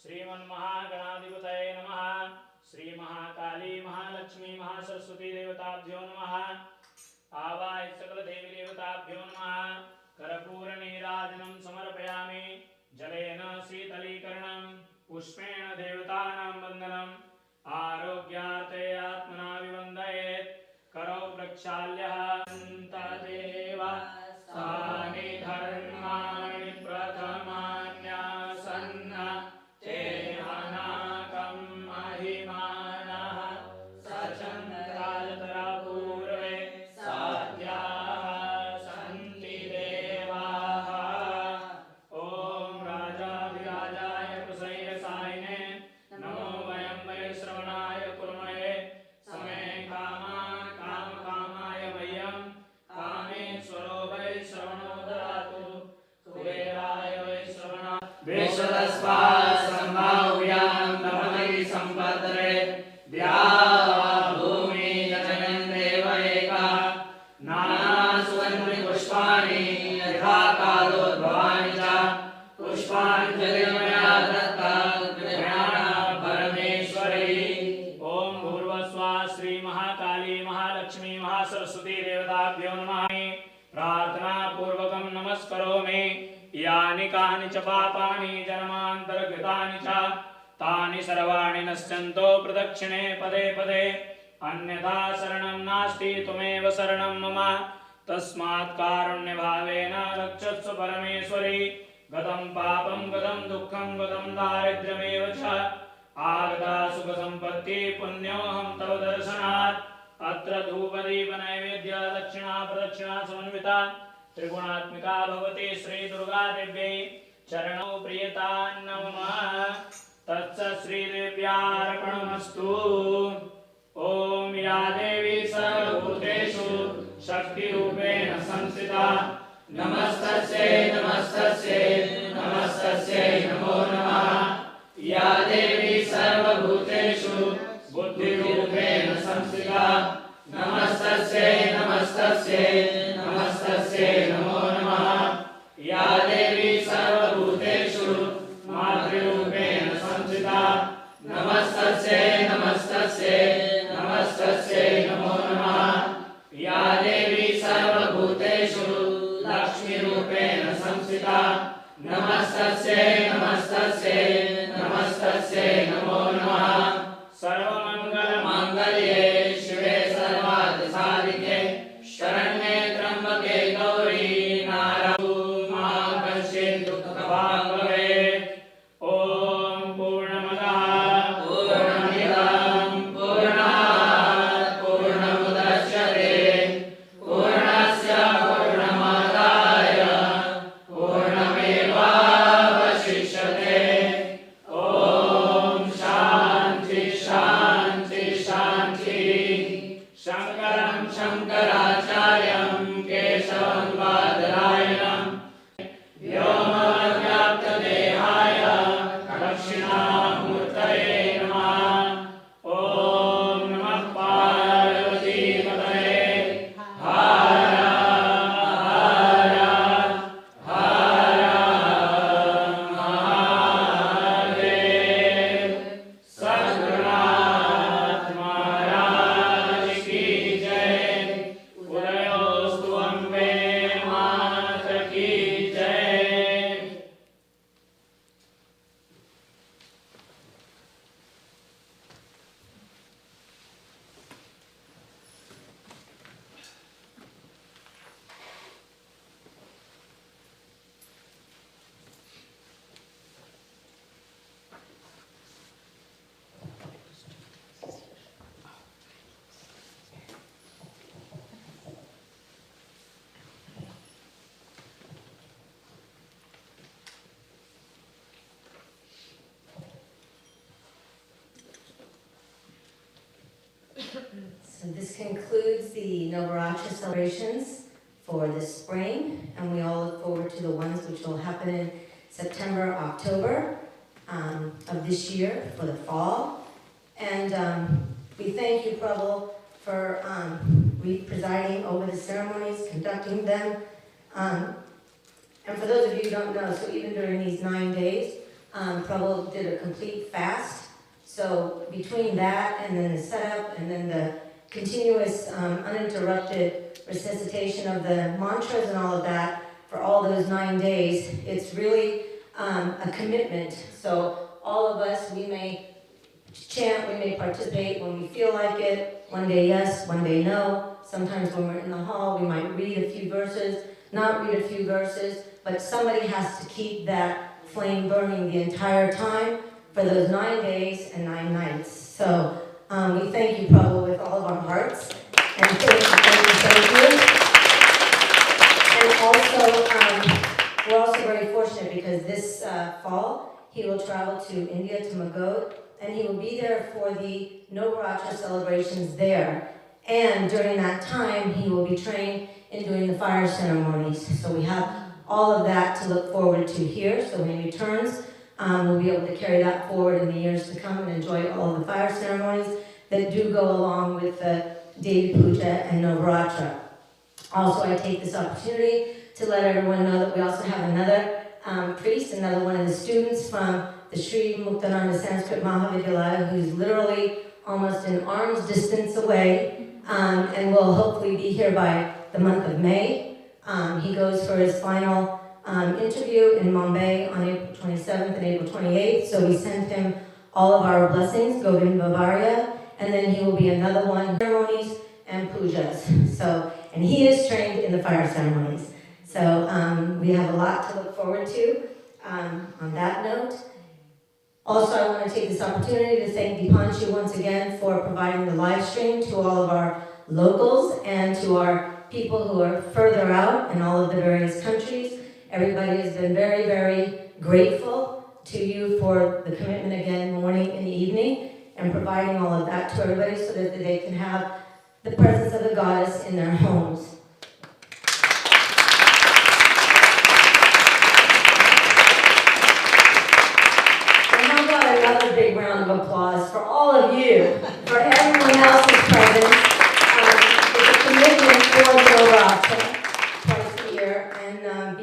श्रीमन्महागणाधिपतये नमः। श्री महाकाली महालक्ष्मी महासरस्वती देवताभ्यो नमः। आवाहित सकल देवी देवताभ्यो नमः। कर्पूर नीराजनं समर्पयामि। जलेन शीतलीकरणं पुष्पेण देवतानां वन्दनम् आरोग्यार्थे आत्मना विवन्दयेत्। करौ प्रक्षाल्यः तदेव तानि धर्माणि प्रथमान्यासन्न ते अनाकं महिमानः सचन्द्राजतरा पूर्वे साध्याः सन्ति देवाः। ॐ राजाधिराजाय प्रसह्यसायिने नमो वयं वै श्रवणाय कुर्महे समे कामान् कामकामाय वयं कामेश्वरो वै श्रवणो ददातु कुबेराय वै श्रवणा विश्वतस्वा सम्भाव्यां नमति सम्पद्रे द्याभूमि जनयन् देव एका नानासुगन्धि पुष्पाणि यथा कालोद्भवानि च पुष्पाञ्जलिर्मया दत्ता परमेश्वरी। ओम भूर्भुवस्वा श्री महाकाली महालक्ष्मी महासरस्वती देवताभ्यो नमः। प्रार्थना पूर्वकं नमस्करोमि। यानि कानि च पापानि जन्मान्तरकृतानि च तानि सर्वाणि नश्यन्तो प्रदक्षिणे पदे पदे अन्यथा शरणं नास्ति त्वमेव शरणं मम तस्मात् कारुण्यभावेन रक्षस्व परमेश्वरी। गतं पापं गतं दुःखं गतं दारिद्र्यमेव च आगता सुखसम्पत्ति पुण्योऽहं तव दर्शनात्। अत्र धूपदीप नैवेद्य दक्षिणा प्रदक्षिणा समन्विता त्रिगुणात्मिका भगवती श्री दुर्गा देव्यै चरणौ प्रियता नमः। तत्स श्रीदेव्यार्पणमस्तु। ओम या देवी सर्वभूतेषु शक्तिरूपेण संस्थिता नमस्तस्यै नमस्तस्यै नमस्तस्यै नमो नमः। या देवी सर्वभूतेषु बुद्धिरूपेण संस्थिता नमस्तस्यै नमस्तस्यै नमस्तस्यै नमो नमः। या देवी सर्वभूतेषु मातृरूपेण संस्थिता नमस्तस्यै नमस्तस्यै नमस्तस्यै नमो नमः। या देवी सर्वभूतेषु लक्ष्मीरूपेण संस्थिता नमस्तस्यै नमस्तस्यै नमस्तस्यै नमो नमः। सर्वमङ्गलमाङ्गल्ये शिवे सर्वार्थसाधिके शरण्ये त्र्यम्बके गौरी नारायणी मा कश्चित् दुःखभाग् भवेत्। ॐ पूर्णमदः पूर्णमिदं पूर्णात् पूर्णमुदच्यते पूर्णस्य पूर्णमादाय पूर्णमेवावशिष्यते। ॐ शान्ति शान्ति शान्ति। शङ्करं शङ्कराचार्यं केशवं बादरायणं व्योमव्याप्तदेहाय दक्षिणामूर्तये नमः। ॐ नमः पार्वतीपतये हर हर हर महादेव। सद्गुरुनाथ महाराज की जय। उदयोस्तु अम्बे माता की जय। So this concludes the Navaratra celebrations for this spring, and we all look forward to the ones which will happen in September, October of this year for the fall. And we thank you, Prabhu, for presiding over the ceremonies, conducting them. And for those of you who don't know, so even during these 9 days, Prabhu did a complete fast. So between that and then the setup and then the continuous uninterrupted recitation of the mantras and all of that for all those 9 days, it's really a commitment. So all of us, we may chant, we may participate when we feel like it. One day yes, one day no. Sometimes when we're in the hall, we might read a few verses, not read a few verses, but somebody has to keep that flame burning the entire time for those 9 days and 9 nights. So we thank you, Prabhu, with all of our hearts. And thank you. And also, we're also very fortunate because this fall, he will travel to India, to Magod, and he will be there for the Navaratra celebrations there. And during that time, he will be trained in doing the fire ceremonies. So we have all of that to look forward to here. So when he returns, we'll be able to carry that forward in the years to come and enjoy all of the fire ceremonies that do go along with the Devi Puja and Navaratra. Also, I take this opportunity to let everyone know that we also have another priest, another one of the students from the Sri Muktananda Sanskrit Mahavidyalaya, who's literally almost an arm's distance away, and will hopefully be here by the month of May. He goes for his final interview in Mumbai on April 27th and April 28th, so we send him all of our blessings, Govind Bavaria, and then he will be another one, ceremonies and pujas. So, and he is trained in the fire ceremonies. So we have a lot to look forward to on that note. Also, I want to take this opportunity to thank Dipanshu once again for providing the live stream to all of our locals and to our people who are further out in all of the various countries. Everybody has been very, very grateful to you for the commitment again, morning and evening, and providing all of that to everybody so that they can have the presence of the goddess in their homes. Another big round of applause for all of you, for everyone else's presence. It's a commitment for Navaratra twice a year, and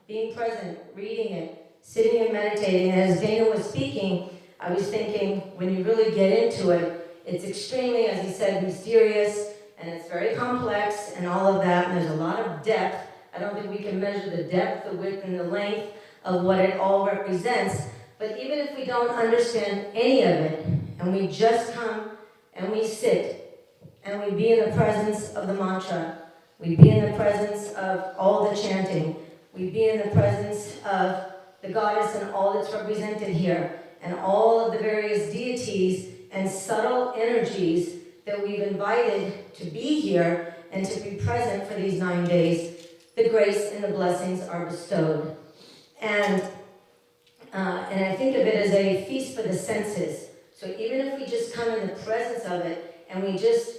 being present, reading it, sitting and meditating. And as Dana was speaking, I was thinking, when you really get into it, it's extremely, as he said, mysterious, and it's very complex, and all of that, and there's a lot of depth. I don't think we can measure the depth, the width, and the length of what it all represents. But even if we don't understand any of it, and we just come and we sit, and we be in the presence of the mantra, we be in the presence of all the chanting, we be in the presence of the goddess and all that's represented here, and all of the various deities and subtle energies that we've invited to be here and to be present for these 9 days, the grace and the blessings are bestowed. And I think of it as a feast for the senses. So even if we just come in the presence of it and we just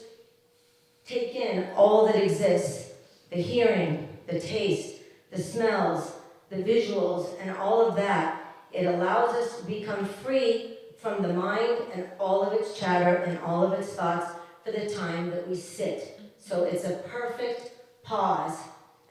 take in all that exists, the hearing, the taste, the smells, the visuals, and all of that, it allows us to become free from the mind and all of its chatter and all of its thoughts for the time that we sit. So it's a perfect pause.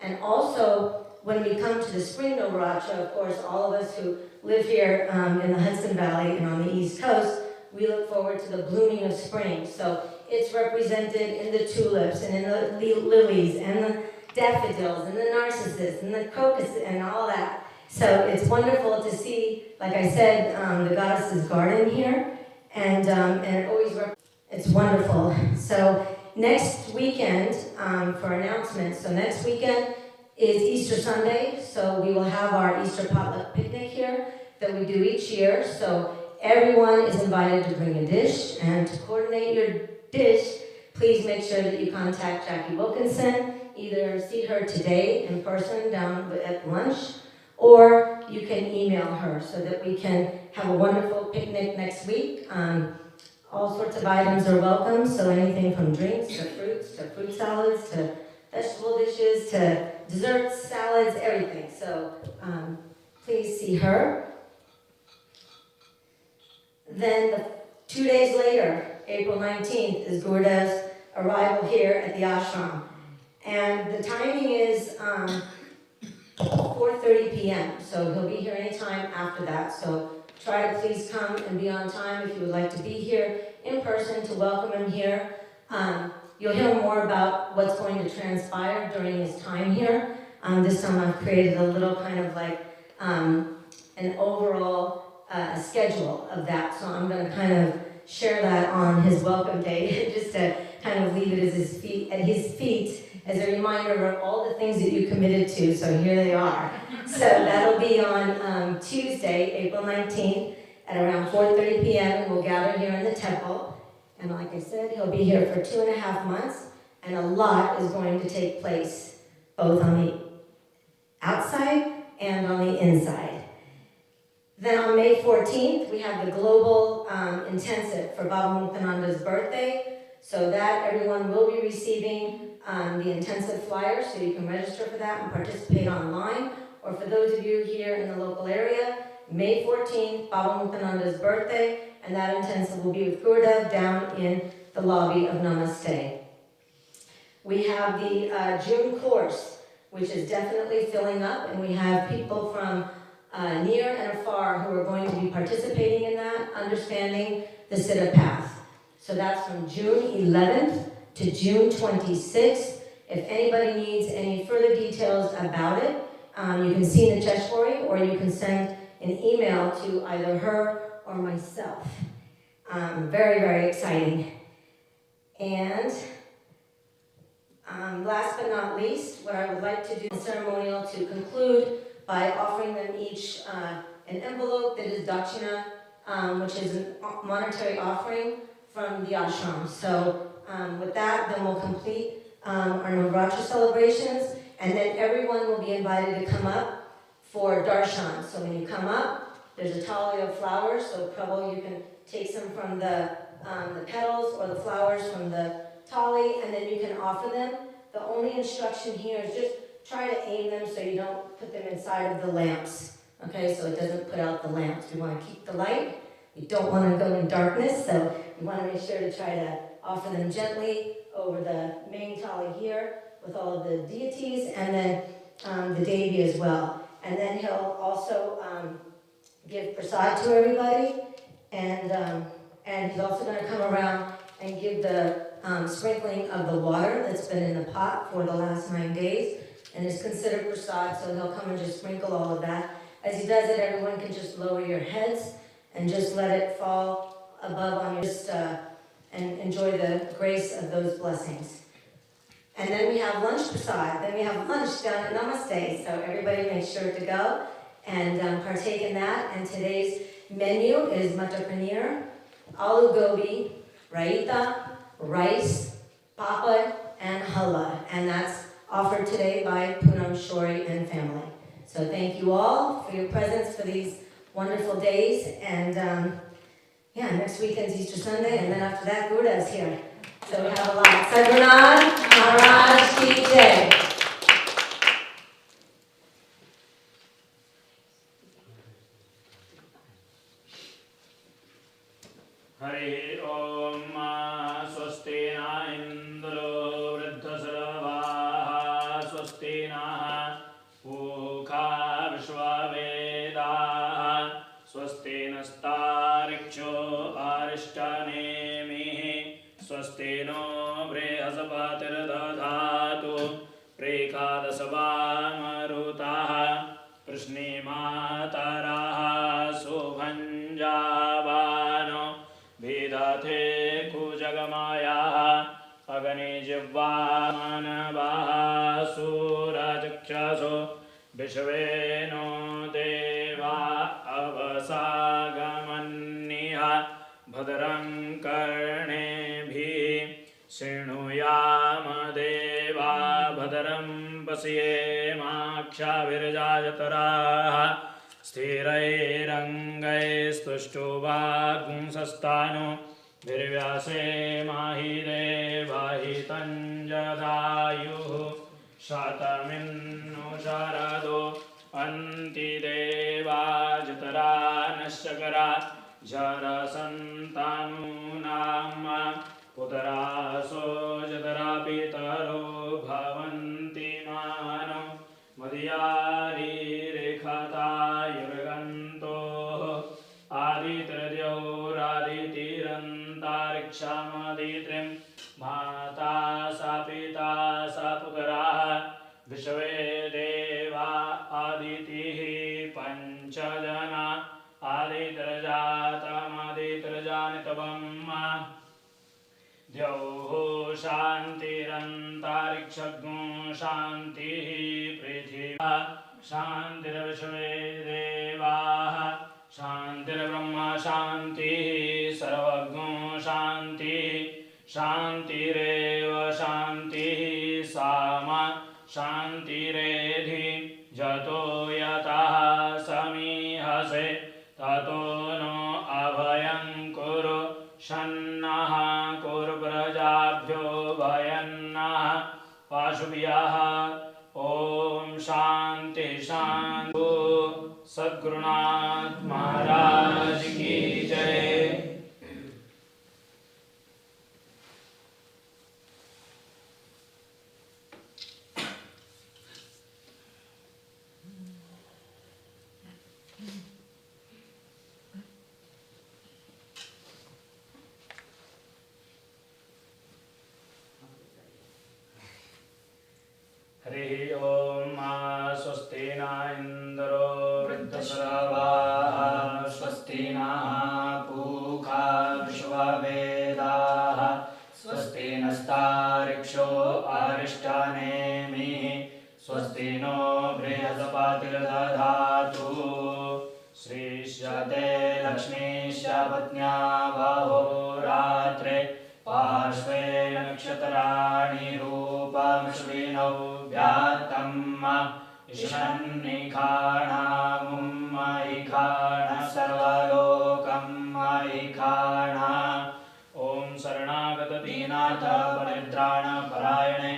And also, when we come to the spring Navaratra, of course, all of us who live here in the Hudson Valley and on the East Coast, we look forward to the blooming of spring. So it's represented in the tulips and in the lilies and the daffodils and the narcissus and the crocus and all that. So it's wonderful to see, like I said, the goddess's garden here, and it always it's wonderful. So next weekend, for announcements, so next weekend is Easter Sunday, so we will have our Easter potluck picnic here that we do each year. So everyone is invited to bring a dish, and to coordinate your dish, please make sure that you contact Jackie Wilkinson. Either see her today in person down at lunch, or you can email her so that we can have a wonderful picnic next week. All sorts of items are welcome, so anything from drinks to fruits to fruit salads to vegetable dishes to desserts, salads, everything. So please see her. Then 2 days later, April 19th, is Gurdev's arrival here at the ashram. And the timing is till 4:30 p.m. So he'll be here anytime after that. So try to please come and be on time if you would like to be here in person to welcome him here. You'll hear more about what's going to transpire during his time here. This time I've created a little kind of like an overall schedule of that. So I'm going to kind of share that on his welcome day, just to kind of leave it at his feet as a reminder of all the things that you committed to. So here they are. So that'll be on Tuesday, April 19th at around 4:30 p.m. and we'll gather here in the temple. And like I said, he'll be here for 2.5 months, and a lot is going to take place, both on the outside and on the inside. Then on May 14th, we have the global intensive for Baba Muktananda's birthday. So that everyone will be receiving the intensive flyer, so you can register for that and participate online. Or for those of you here in the local area, May 14th, Baba Muktananda's birthday, and that intensive will be with Gurudev down in the lobby of Namaste. We have the June course, which is definitely filling up, and we have people from near and afar who are going to be participating in that, understanding the Siddha path. So that's from June 11th to June 26th. If anybody needs any further details about it, you can see Nacheshwari, or you can send an email to either her or myself. Very, very exciting. And last but not least, what I would like to do is ceremonial to conclude by offering them each an envelope that is dakshina, which is a monetary offering from the ashram. So with that, then we'll complete our Navaratra celebrations, and then everyone will be invited to come up for darshan. So when you come up, there's a tally of flowers, so Prabhu, you can take some from the petals or the flowers from the tally, and then you can offer them. The only instruction here is just try to aim them so you don't put them inside of the lamps, okay? So it doesn't put out the lamps. We want to keep the light. We don't want to go in darkness, so we want to make sure to try to offer them gently over the main tally here with all of the deities, and then the Devi as well. And then he'll also give prasad to everybody, and he's also going to come around and give the sprinkling of the water that's been in the pot for the last 9 days, and it's considered prasad, so he'll come and just sprinkle all of that. As he does it, everyone can just lower your heads and just let it fall above on you, and enjoy the grace of those blessings. And then we have lunch prasad. Then we have lunch down at Namaste, so everybody make sure to go and partake in that. And today's menu is matar paneer, aloo gobi, raita, rice, papad, and halwa. And that's offered today by Poonam Shori and family. So thank you all for your presence for these wonderful days. And next weekend's Easter Sunday, and then after that, Gurudev's here. So we have a lot. Sadhguru Maharaj Ki Jai. Hari Om Swasti Na Indro Vriddha Sarvaha Swasti Na Ukha Vishwa Vedaha Swasti Nastariksho Arishtane Swasti no Brehaspatir Dadhatu Prekadasava Marutaha Prishni Mataraha Subhanjavano Vidate Kujagamaya Agani Jivvanavaha Surajakchaso Vishveno Deva Avasagamanniha Bhadram Karnebhi Srinuyama Deva Bhadram Pasyeemaksha Virjayataraha Sthirairangai Stushtuvagunsastano Virvyase Mahi Devahi Tanjadayuhu Shataminno Sharado Anti Deva Jatara Nashakara Jara Santanu Nama Putaraso Jatara Pitaro Bhavanti Mano Madhyari आदितिरन्तारिक्षामदित्रिं माता सा पिता सा पुतराः विश्वे देवा आदितिः पञ्चजना आदितिर्जातमदितिर्जानितवम् द्यौः शान्तिरन्तरिक्षग्नो शान्तिः पृथिव्या शान्तिर्विश्वे देवाः शान्तिर्ब्रह्म शान्तिः सर्वज्ञो शान्तिः शान्तिरेव शान्तिः सामा शान्तिरेधि जतो यतः समीहसे ततो नो अभयं कुरु शन्नः कुरु प्रजाभ्यो भयन्नः पशुभ्यः ॐ शान्ति शान्ति सद्गुरुनाथ महाराज की जय। हरि ओम स्वस्ति न इंद्रो वृद्धश्रवाः स्वस्ति नः पूषा विश्ववेदाः स्वस्ति नस्तार्क्ष्यो अरिष्टनेमिः स्वस्ति नो बृहस्पतिर्दधातु श्रीश्चते लक्ष्मीश्च पत्न्या वहोरात्रे पार्श्वे नक्षत्राणि रूपमश्विनौ व्यात्तम् ईशान्निखाणामुम्मयिखाण सर्वलोकमयिखाण ॐ शरणागतदीनाथ परित्राणपरायणे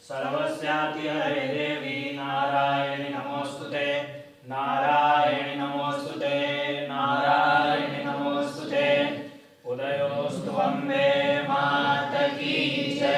सर्वस्यातिहरे देवी नारायणि नमोऽस्तुते नारायणि नमोऽस्तुते नारायणि नमोऽस्तुते उदयोस्तु वन्दे माता की जय।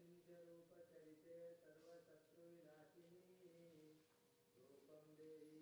बीजरूपचरिते सर्वशत्रुविनाशिनी रूपं देहि